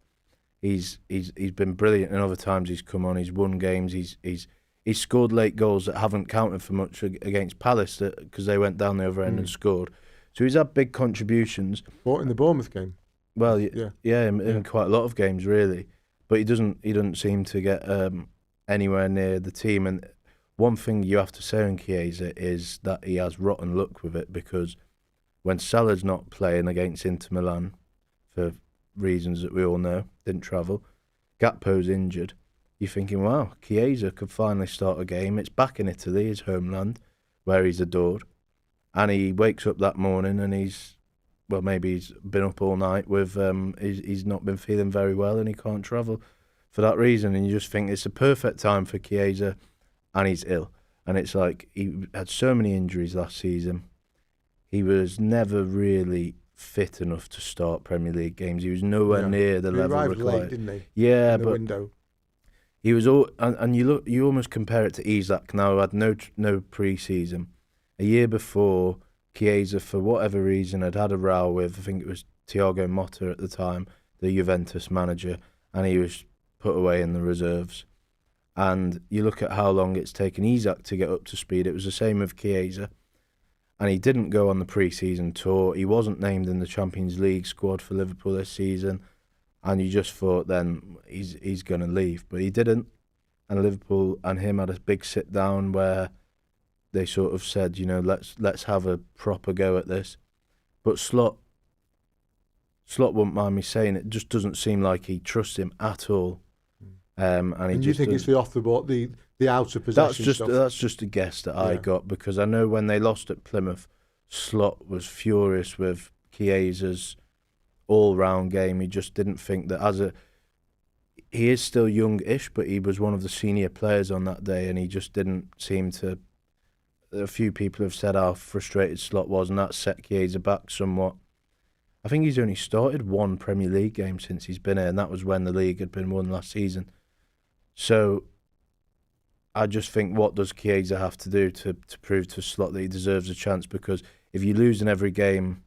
He's been brilliant, and other times he's come on, he's won games, he's scored late goals that haven't counted for much against Palace because they went down the other end and scored. So he's had big contributions. What, in the Bournemouth game? Well, in quite a lot of games really, but he doesn't seem to get anywhere near the team. And one thing you have to say on Chiesa is that he has rotten luck with it, because when Salah's not playing against Inter Milan for reasons that we all know, didn't travel, Gakpo's injured, you're thinking, wow, Chiesa could finally start a game. It's back in Italy, his homeland, where he's adored. And he wakes up that morning and maybe he's been up all night with, he's not been feeling very well and he can't travel for that reason. And you just think it's a perfect time for Chiesa, and he's ill. And it's like he had so many injuries last season. He was never really fit enough to start Premier League games. He was nowhere near the level required. He arrived late, didn't he? Yeah, in the window. He was all, and you almost compare it to Isak now, who had no pre-season. A year before, Chiesa, for whatever reason, had a row with, I think it was Thiago Motta at the time, the Juventus manager, and he was put away in the reserves. And you look at how long it's taken Isak to get up to speed. It was the same with Chiesa. And he didn't go on the pre-season tour. He wasn't named in the Champions League squad for Liverpool this season. And you just thought then he's going to leave. But he didn't. And Liverpool and him had a big sit-down where they sort of said, let's have a proper go at this. But Slot wouldn't mind me saying it just doesn't seem like he trusts him at all. And you think it's the off the ball, the the out of possession stuff. That's just a guess that I got, because I know when they lost at Plymouth, Slot was furious with Chiesa's all-round game. He just didn't think that he is still young-ish, but he was one of the senior players on that day, and he just didn't seem to. A few people have said how frustrated Slot was, and that set Chiesa back somewhat. I think he's only started one Premier League game since he's been here, and that was when the league had been won last season. So I just think, what does Chiesa have to do to prove to Slot that he deserves a chance? Because if you lose in every game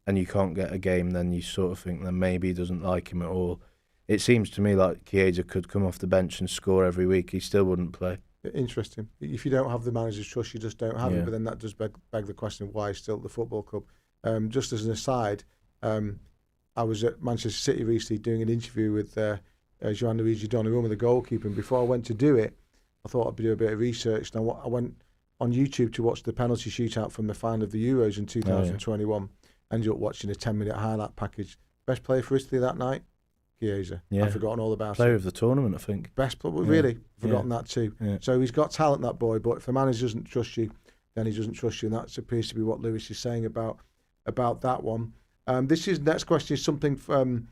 and you can't get a game, then you sort of think that maybe he doesn't like him at all. It seems to me like Chiesa could come off the bench and score every week. He still wouldn't play. Interesting. If you don't have the manager's trust, you just don't have it. But then that does beg the question, why still at the football club? Just as an aside, I was at Manchester City recently doing an interview with Gianluigi Donnarumma, the goalkeeper, and before I went to do it, I thought I'd do a bit of research. And I went on YouTube to watch the penalty shootout from the final of the Euros in 2021. Ended up watching a 10-minute highlight package. Best player for Italy that night? Chiesa. Yeah. I've forgotten all about it. Player of the tournament, I think. Best player, really? Forgotten that too. Yeah. So he's got talent, that boy, but if the manager doesn't trust you, then he doesn't trust you, and that appears to be what Lewis is saying about that one. Next question is something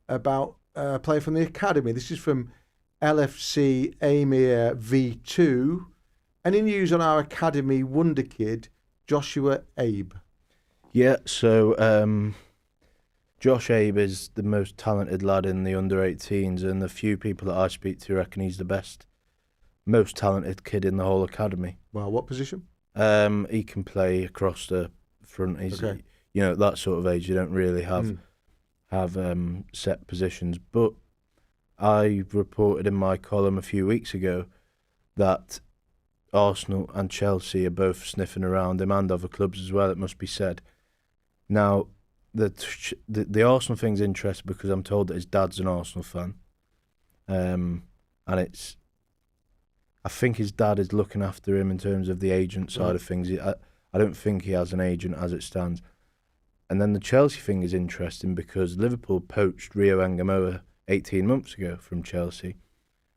about a player from the academy. This is from LFC Amir V2. Any news on our academy wonder kid, Joshua Abe? Yeah, so Josh Abe is the most talented lad in the under-18s, and the few people that I speak to reckon he's the most talented kid in the whole academy. Well, what position? He can play across the front. He's, at that sort of age, you don't really have set positions. But I reported in my column a few weeks ago that Arsenal and Chelsea are both sniffing around him, and other clubs as well, it must be said. Now, the Arsenal thing's interesting because I'm told that his dad's an Arsenal fan, and I think his dad is looking after him in terms of the agent side of things. I don't think he has an agent as it stands. And then the Chelsea thing is interesting because Liverpool poached Rio Angamoa 18 months ago from Chelsea.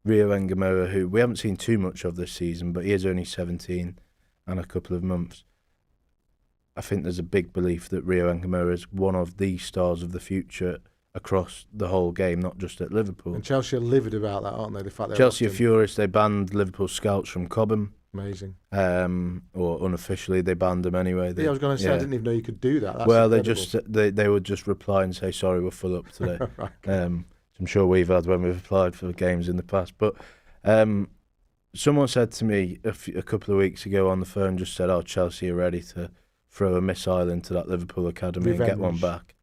Rio Angamoa, who we haven't seen too much of this season, but he is only 17 and a couple of months. I think there's a big belief that Rio Angamoa is one of the stars of the future across the whole game, not just at Liverpool. And Chelsea are livid about that, aren't they? The fact Chelsea are furious. They banned Liverpool scouts from Cobham. Amazing. Or unofficially, they banned them anyway. I was going to say, I didn't even know you could do that. That's well, incredible. they would just reply and say, sorry, we're full up today. Right. I'm sure we've had when we've applied for games in the past. But someone said to me a couple of weeks ago on the phone, just said, Chelsea are ready to throw a missile into that Liverpool academy and get one back.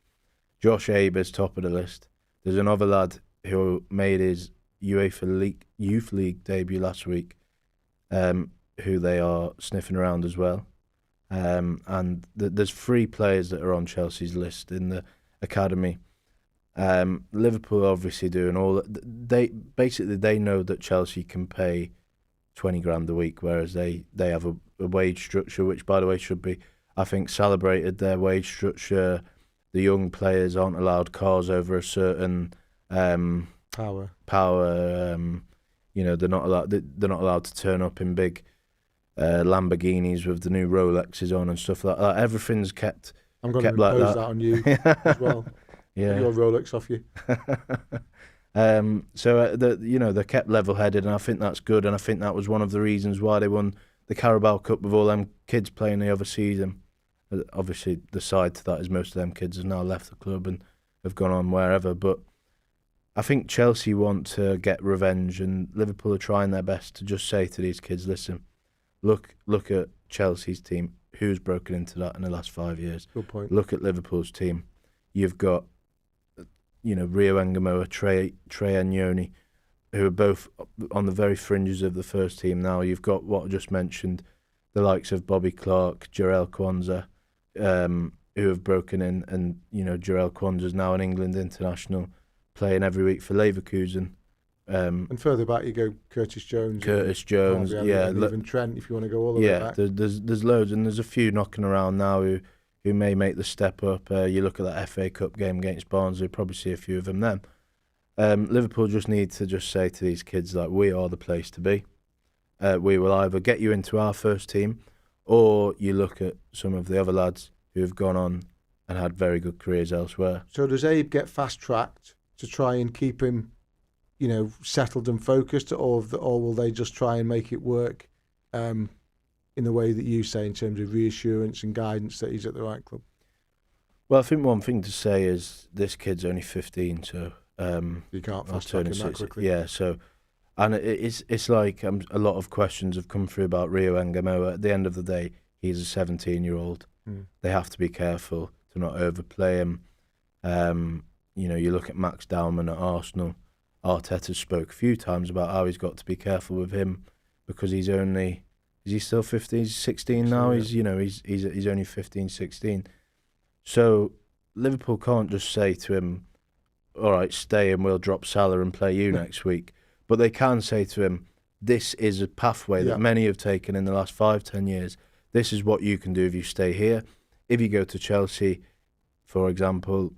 Josh Abe is top of the list. There's another lad who made his UEFA Youth League debut last week, who they are sniffing around as well. And there's 3 players that are on Chelsea's list in the academy. Liverpool are obviously doing all that. They know that Chelsea can pay 20 grand a week, whereas they have a wage structure, which, by the way, should be, I think, celebrated. Their wage structure. The young players aren't allowed cars over a certain power. They're not allowed to turn up in big Lamborghinis with the new Rolexes on and stuff like that. Everything's kept. I'm going to impose that on you as well. Yeah, your Rolex off you. So they're kept level-headed, and I think that's good. And I think that was one of the reasons why they won the Carabao Cup with all them kids playing the other season. Obviously, the side to that is most of them kids have now left the club and have gone on wherever. But I think Chelsea want to get revenge, and Liverpool are trying their best to just say to these kids, listen, look at Chelsea's team, who's broken into that in the last 5 years. Good point. Look at Liverpool's team. You've got, Rio Angamoa, Trey Agnoni, who are both on the very fringes of the first team now. You've got what I just mentioned, the likes of Bobby Clark, Jarell Kwanzaa, who have broken in, and Jarell Kwanzaa's now an England international, playing every week for Leverkusen. And further back you go, Curtis Jones, and even Trent, if you want to go all the way back. There's loads, and there's a few knocking around now who may make the step up. You look at that FA Cup game against Barnsley, you'll probably see a few of them then. Liverpool just need to just say to these kids, like, we are the place to be. we will either get you into our first team, or you look at some of the other lads who have gone on and had very good careers elsewhere. So does Abe get fast-tracked to try and keep him, settled and focused, or will they just try and make it work in the way that you say, in terms of reassurance and guidance that he's at the right club? Well, I think one thing to say is this kid's only 15, so you can't fast-track him that quickly. Yeah, so, and it's like a lot of questions have come through about Rio Ngamoa. At the end of the day, he's a 17-year-old. They have to be careful to not overplay him. You look at Max Dowman at Arsenal. Arteta spoke a few times about how he's got to be careful with him because he's only, is he still 15? He's 16 now. Yeah. He's only 15, 16. So Liverpool can't just say to him, all right, stay and we'll drop Salah and play you next week. But they can say to him, this is a pathway that many have taken in the last 5-10 years. This is what you can do if you stay here. If you go to Chelsea, for example,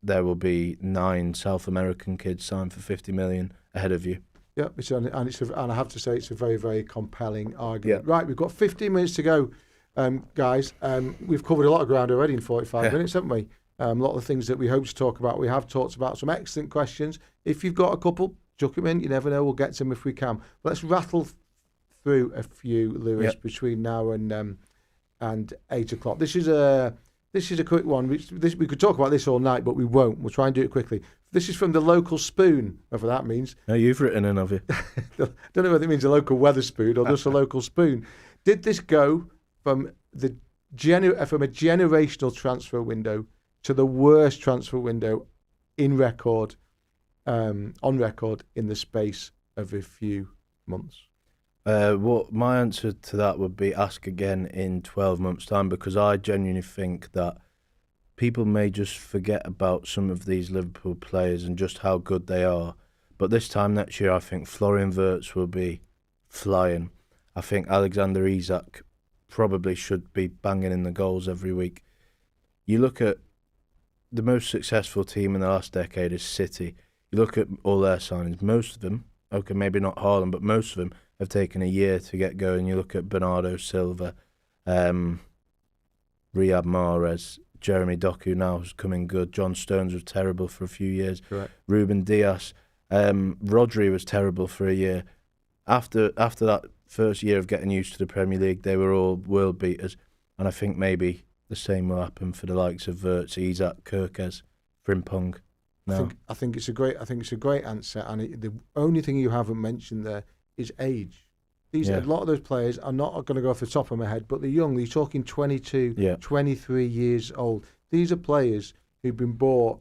there will be 9 South American kids signed for 50 million ahead of you. Yeah, and I have to say it's a very, very compelling argument. Yeah. Right, we've got 15 minutes to go, guys. We've covered a lot of ground already in 45 minutes, haven't we? A lot of the things that we hope to talk about, we have talked about. Some excellent questions. If you've got a couple, chuck them in. You never know, we'll get to them if we can. But let's rattle through a few, Lewis, between now and 8 o'clock. This is a quick one. We could talk about this all night, but we won't. We'll try and do it quickly. This is from the local spoon, whatever that means. No, you've written in, have you? Don't know whether it means a local weather spoon or just a local spoon. Did this go from a generational transfer window to the worst transfer window on record in the space of a few months? My answer to that would be ask again in 12 months' time, because I genuinely think that people may just forget about some of these Liverpool players and just how good they are. But this time next year, I think Florian Wirtz will be flying. I think Alexander Isak probably should be banging in the goals every week. You look at the most successful team in the last decade is City. You look at all their signings, most of them, okay, maybe not Haaland, but most of them have taken a year to get going. You look at Bernardo Silva, Riyad Mahrez, Jeremy Doku now is coming good. John Stones was terrible for a few years. Correct. Ruben Dias. Rodri was terrible for a year. After that first year of getting used to the Premier League, they were all world beaters. And I think maybe the same will happen for the likes of Wirtz, Isak, Kerkez, Frimpong. No. I think it's a great answer. And the only thing you haven't mentioned there is age. A lot of those players are not going to go off the top of my head, but they're young. They're talking 22, 23 years old. These are players who've been bought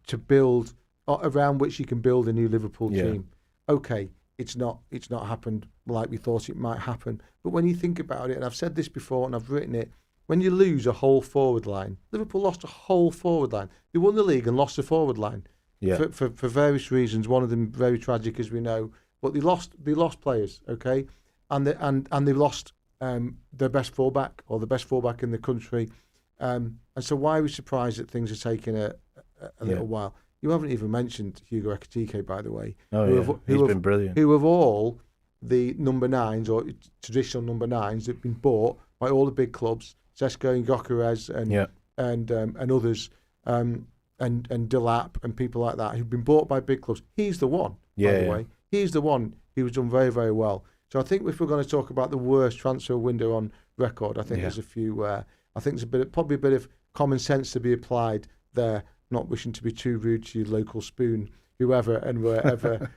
to build, around which you can build a new Liverpool team. Okay, it's not happened like we thought it might happen. But when you think about it, and I've said this before and I've written it, when you lose a whole forward line, Liverpool lost a whole forward line. They won the league and lost the forward line for various reasons. One of them very tragic, as we know. But they lost players, okay, and they lost their best fullback, or the best fullback in the country, and so why are we surprised that things are taking a little while? You haven't even mentioned Hugo Ekitike, by the way. He's been brilliant. Who of all the number 9s or traditional number 9s that have been bought by all the big clubs, Sesko and Gyökeres and others, and Delap and people like that who've been bought by big clubs. He's the one, by the way. He's the one who's done very, very well. So I think if we're going to talk about the worst transfer window on record, I think there's a few. I think there's probably a bit of common sense to be applied there. Not wishing to be too rude to your local spoon, whoever and wherever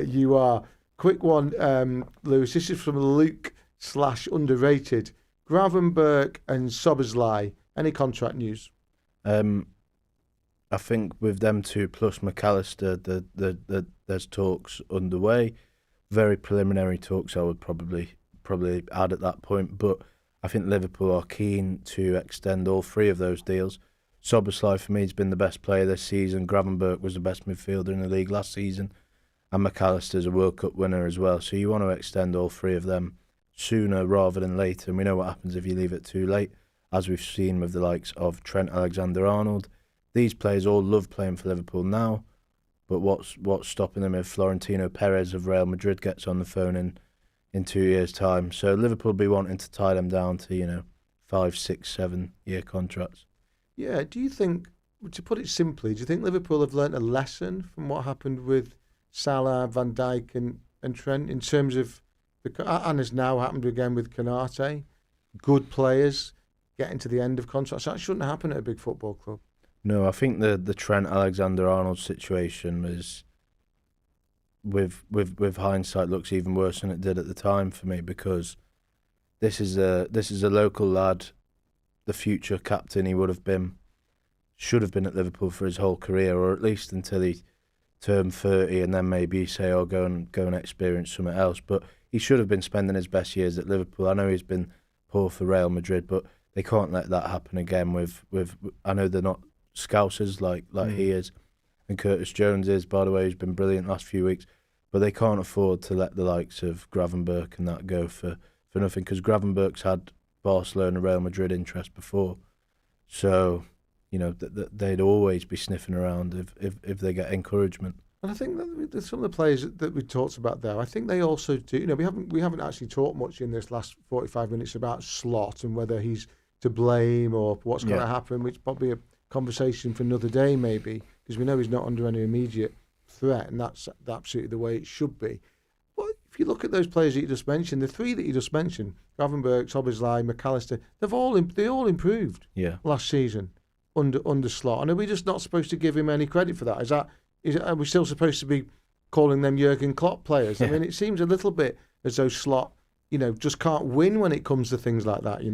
you are. Quick one, Lewis. This is from Luke /underrated. Gravenberch and Szoboszlai. Any contract news? I think with them two plus McAllister, there's talks underway. Very preliminary talks, I would probably add at that point. But I think Liverpool are keen to extend all 3 of those deals. Szoboszlai for me has been the best player this season. Gravenberch was the best midfielder in the league last season, and McAllister's a World Cup winner as well. So you want to extend all 3 of them sooner rather than later. And we know what happens if you leave it too late, as we've seen with the likes of Trent Alexander-Arnold. These players all love playing for Liverpool now, but what's stopping them if Florentino Perez of Real Madrid gets on the phone and in 2 years' time. So Liverpool will be wanting to tie them down to 5, 6, 7 year contracts. Yeah. Do you think, to put it simply, do you think Liverpool have learnt a lesson from what happened with Salah, Van Dijk, and Trent in terms of and has now happened again with Konate, good players getting to the end of contracts? That shouldn't happen at a big football club. No, I think the Trent Alexander-Arnold situation was, with hindsight, looks even worse than it did at the time for me, because this is a local lad, the future captain. He should have been at Liverpool for his whole career, or at least until he turned 30, and then maybe say, "Oh, go and experience something else." But he should have been spending his best years at Liverpool. I know he's been poor for Real Madrid, but they can't let that happen again. With I know they're not Scousers like he is, and Curtis Jones is, by the way, who's been brilliant last few weeks. But they can't afford to let the likes of Gravenberch and that go for nothing, because Gravenberch's had Barcelona, Real Madrid interest before, so they'd always be sniffing around if they get encouragement. And I think that some of the players that we talked about there, I think they also do. We haven't actually talked much in this last 45 minutes about Slot and whether he's to blame or what's going to happen, which probably a conversation for another day maybe, because we know he's not under any immediate threat, and that's absolutely the way it should be. But if you look at those players that you just mentioned, the three that you just mentioned, Gravenberch, Szoboszlai, McAllister, they all improved last season under Slot. And are we just not supposed to give him any credit for that? Are we still supposed to be calling them Jurgen Klopp players? I mean, it seems a little bit as though Slot, just can't win when it comes to things like that,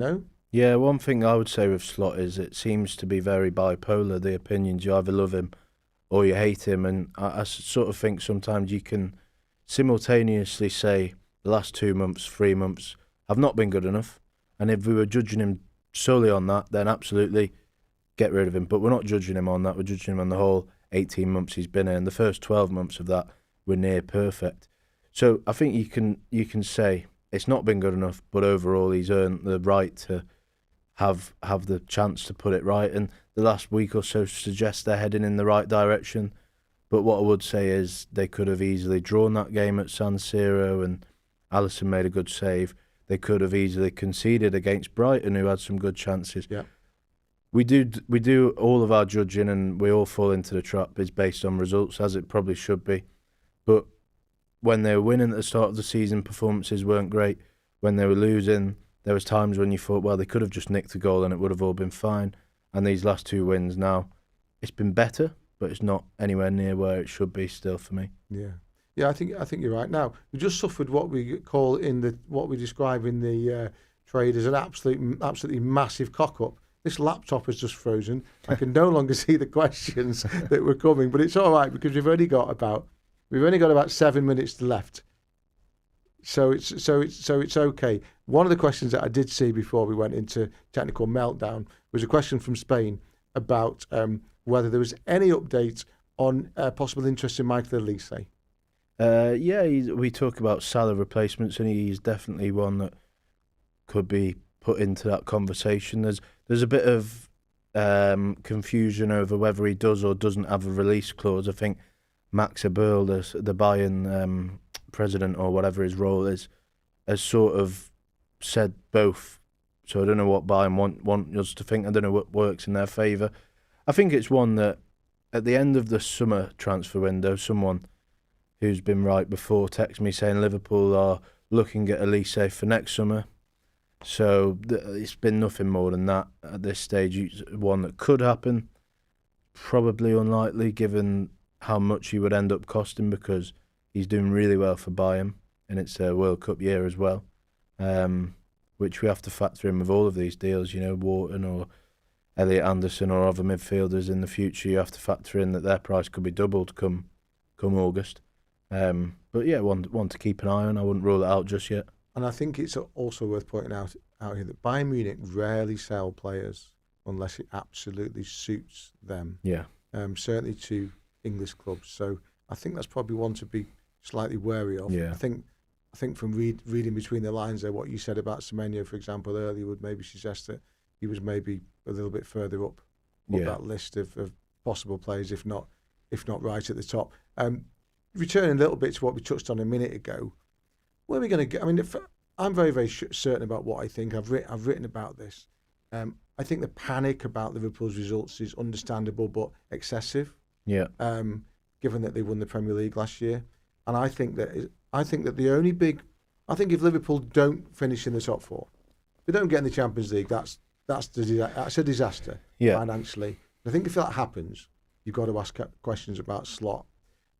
Yeah, one thing I would say with Slot is it seems to be very bipolar, the opinions. You either love him or you hate him. And I sort of think sometimes you can simultaneously say the last 2 months, 3 months have not been good enough. And if we were judging him solely on that, then absolutely get rid of him. But we're not judging him on that. We're judging him on the whole 18 months he's been here. And the first 12 months of that were near perfect. So I think you can say it's not been good enough, but overall he's earned the right to have the chance to put it right. And the last week or so suggests they're heading in the right direction. But what I would say is they could have easily drawn that game at San Siro, and Alisson made a good save. They could have easily conceded against Brighton, who had some good chances. Yeah. We do all of our judging, and we all fall into the trap, is based on results, as it probably should be. But when they were winning at the start of the season, performances weren't great. When they were losing, there was times when you thought, well, they could have just nicked a goal and it would have all been fine. And these last 2 wins now, it's been better, but it's not anywhere near where it should be still for me. Yeah, I think you're right. Now, we just suffered what we call what we describe in the trade as an absolutely massive cock up. This laptop has just frozen. I can no longer see the questions that were coming, but it's all right because we've only got about 7 minutes left. So it's okay. One of the questions that I did see before we went into technical meltdown was a question from Spain about whether there was any update on possible interest in Michael Elise. We talk about Salah replacements, and he's definitely one that could be put into that conversation. There's a bit of confusion over whether he does or doesn't have a release clause. I think Max Eberl, the Bayern president or whatever his role is, has sort of said both. So I don't know what Bayern want us to think. I don't know what works in their favour. I think it's one that at the end of the summer transfer window, someone who's been right before texted me saying Liverpool are looking at Elise for next summer. So it's been nothing more than that at this stage. One that could happen, probably unlikely given how much he would end up costing, because he's doing really well for Bayern, and it's a World Cup year as well, which we have to factor in with all of these deals. Wharton or Elliot Anderson or other midfielders in the future, you have to factor in that their price could be doubled come August. But yeah, one to keep an eye on. I wouldn't rule it out just yet. And I think it's also worth pointing out here that Bayern Munich rarely sell players unless it absolutely suits them. Yeah. Certainly to English clubs. So I think that's probably one to be slightly wary of. Yeah. I think from reading between the lines there, what you said about Semenyo, for example, earlier would maybe suggest that he was maybe a little bit further up that list of possible players, if not right at the top. Returning a little bit to what we touched on a minute ago, where are we going to get? I mean, I'm very, very certain about what I think. I've written about this. I think the panic about Liverpool's results is understandable but excessive. Yeah. Given that they won the Premier League last year, and I think that if Liverpool don't finish in the top four, if they don't get in the Champions League, that's a disaster financially. I think if that happens, you've got to ask questions about slot.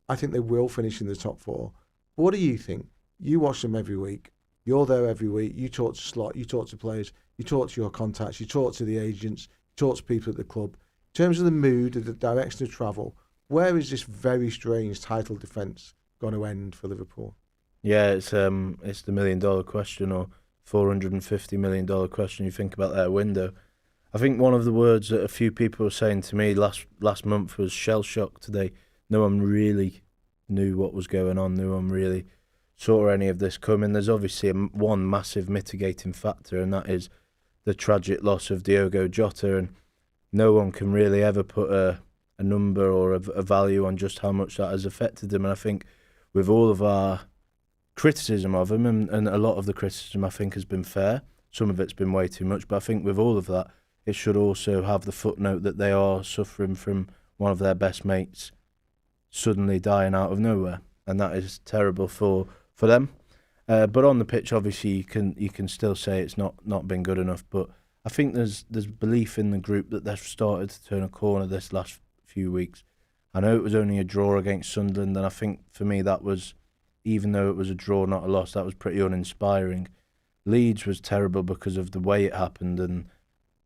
I think they will finish in the top four. But what do you think? You watch them every week. You're there every week. You talk to slot. You talk to players. You talk to your contacts. You talk to the agents. You talk to people at the club. In terms of the mood, the direction of travel, where is this very strange title defence going to end for Liverpool? Yeah, it's the $1 million question, or $450 million question. You think about that window. I think one of the words that a few people were saying to me last month was shell shock today. No one really knew what was going on. No one really saw any of this coming. There's obviously one massive mitigating factor, and that is the tragic loss of Diogo Jota, and no one can really ever put a number or a value on just how much that has affected him. And I think with all of our criticism of him, and a lot of the criticism I think has been fair, some of it's been way too much, but I think with all of that, it should also have the footnote that they are suffering from one of their best mates suddenly dying out of nowhere, and that is terrible for them. But on the pitch, obviously, you can still say it's not been good enough. But I think there's belief in the group that they've started to turn a corner this last few weeks. I know it was only a draw against Sunderland, and I think for me that was, even though it was a draw, not a loss, that was pretty uninspiring. Leeds was terrible because of the way it happened and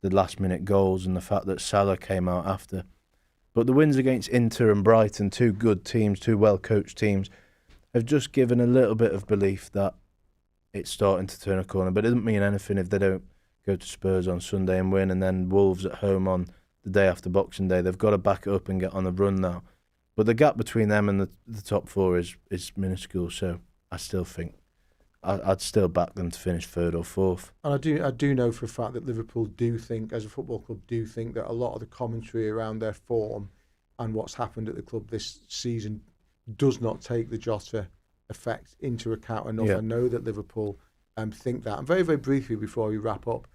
the last-minute goals and the fact that Salah came out after. But the wins against Inter and Brighton, two good teams, two well-coached teams, have just given a little bit of belief that it's starting to turn a corner. But it doesn't mean anything if they don't go to Spurs on Sunday and win, and then Wolves at home on the day after Boxing Day. They've got to back it up and get on the run now. But the gap between them and the top four is minuscule, so I still think I'd still back them to finish third or fourth. And I do know for a fact that Liverpool do think, as a football club, do think that a lot of the commentary around their form and what's happened at the club this season does not take the Jota effect into account enough. Yeah. I know that Liverpool think that. And very, very briefly before we wrap up,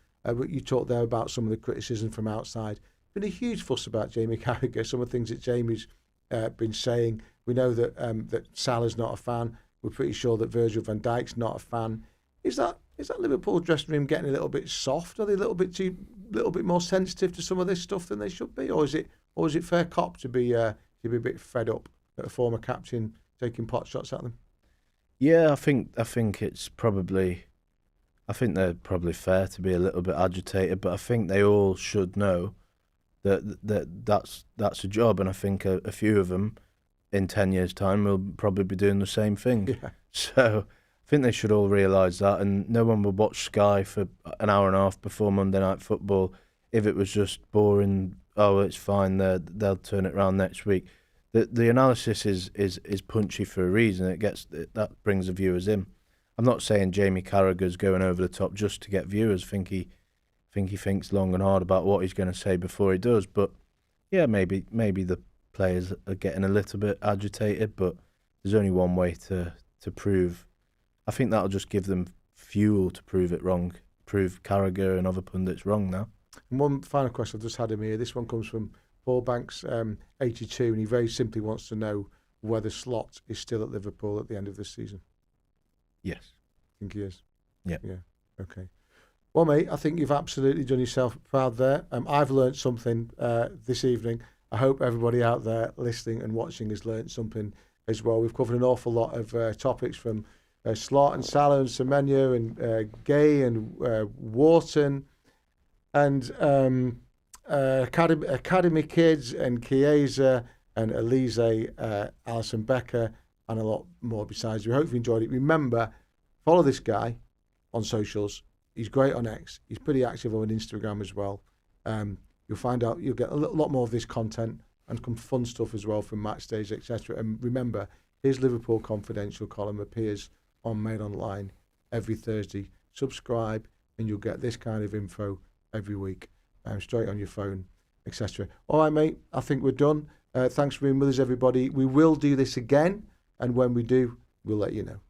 you talked there about some of the criticism from outside. Been a huge fuss about Jamie Carragher. Some of the things that Jamie's been saying. We know that that Salah's not a fan. We're pretty sure that Virgil van Dijk's not a fan. Is that Liverpool dressing room getting a little bit soft? Are they a little bit more sensitive to some of this stuff than they should be, or is it fair cop to be a bit fed up at a former captain taking pot shots at them? Yeah, I think it's probably. I think they're probably fair to be a little bit agitated, but I think they all should know that's a job, and I think a few of them in 10 years' time will probably be doing the same thing. Yeah. So I think they should all realise that, and no one will watch Sky for an hour and a half before Monday Night Football if it was just boring. Oh, it's fine. They'll turn it around next week. The analysis is punchy for a reason. That brings the viewers in. I'm not saying Jamie Carragher's going over the top just to get viewers. Think he thinks long and hard about what he's going to say before he does. But yeah, maybe the players are getting a little bit agitated, but there's only one way to prove. I think that'll just give them fuel to prove it wrong, prove Carragher and other pundits wrong now. And one final question I've just had him here. This one comes from Paul Banks, 82, and he very simply wants to know whether Slot is still at Liverpool at the end of this season. Yes. I think he is. Yeah. Yeah. Okay. Well, mate, I think you've absolutely done yourself proud there. I've learnt something this evening. I hope everybody out there listening and watching has learnt something as well. We've covered an awful lot of topics from Slot and Salah and Semenyo and Guehi and Wharton and Academy Kids and Chiesa and Elise, Alison Becker, and a lot more besides. We hope you enjoyed it. Remember, follow this guy on socials. He's great on X. He's pretty active on Instagram as well. You'll find out, you'll get a lot more of this content and some fun stuff as well from match days, etc. And remember, his Liverpool Confidential column appears on Mail Online every Thursday. Subscribe and you'll get this kind of info every week, straight on your phone, etc. All right, mate, I think we're done. Thanks for being with us, everybody. We will do this again, and when we do, we'll let you know.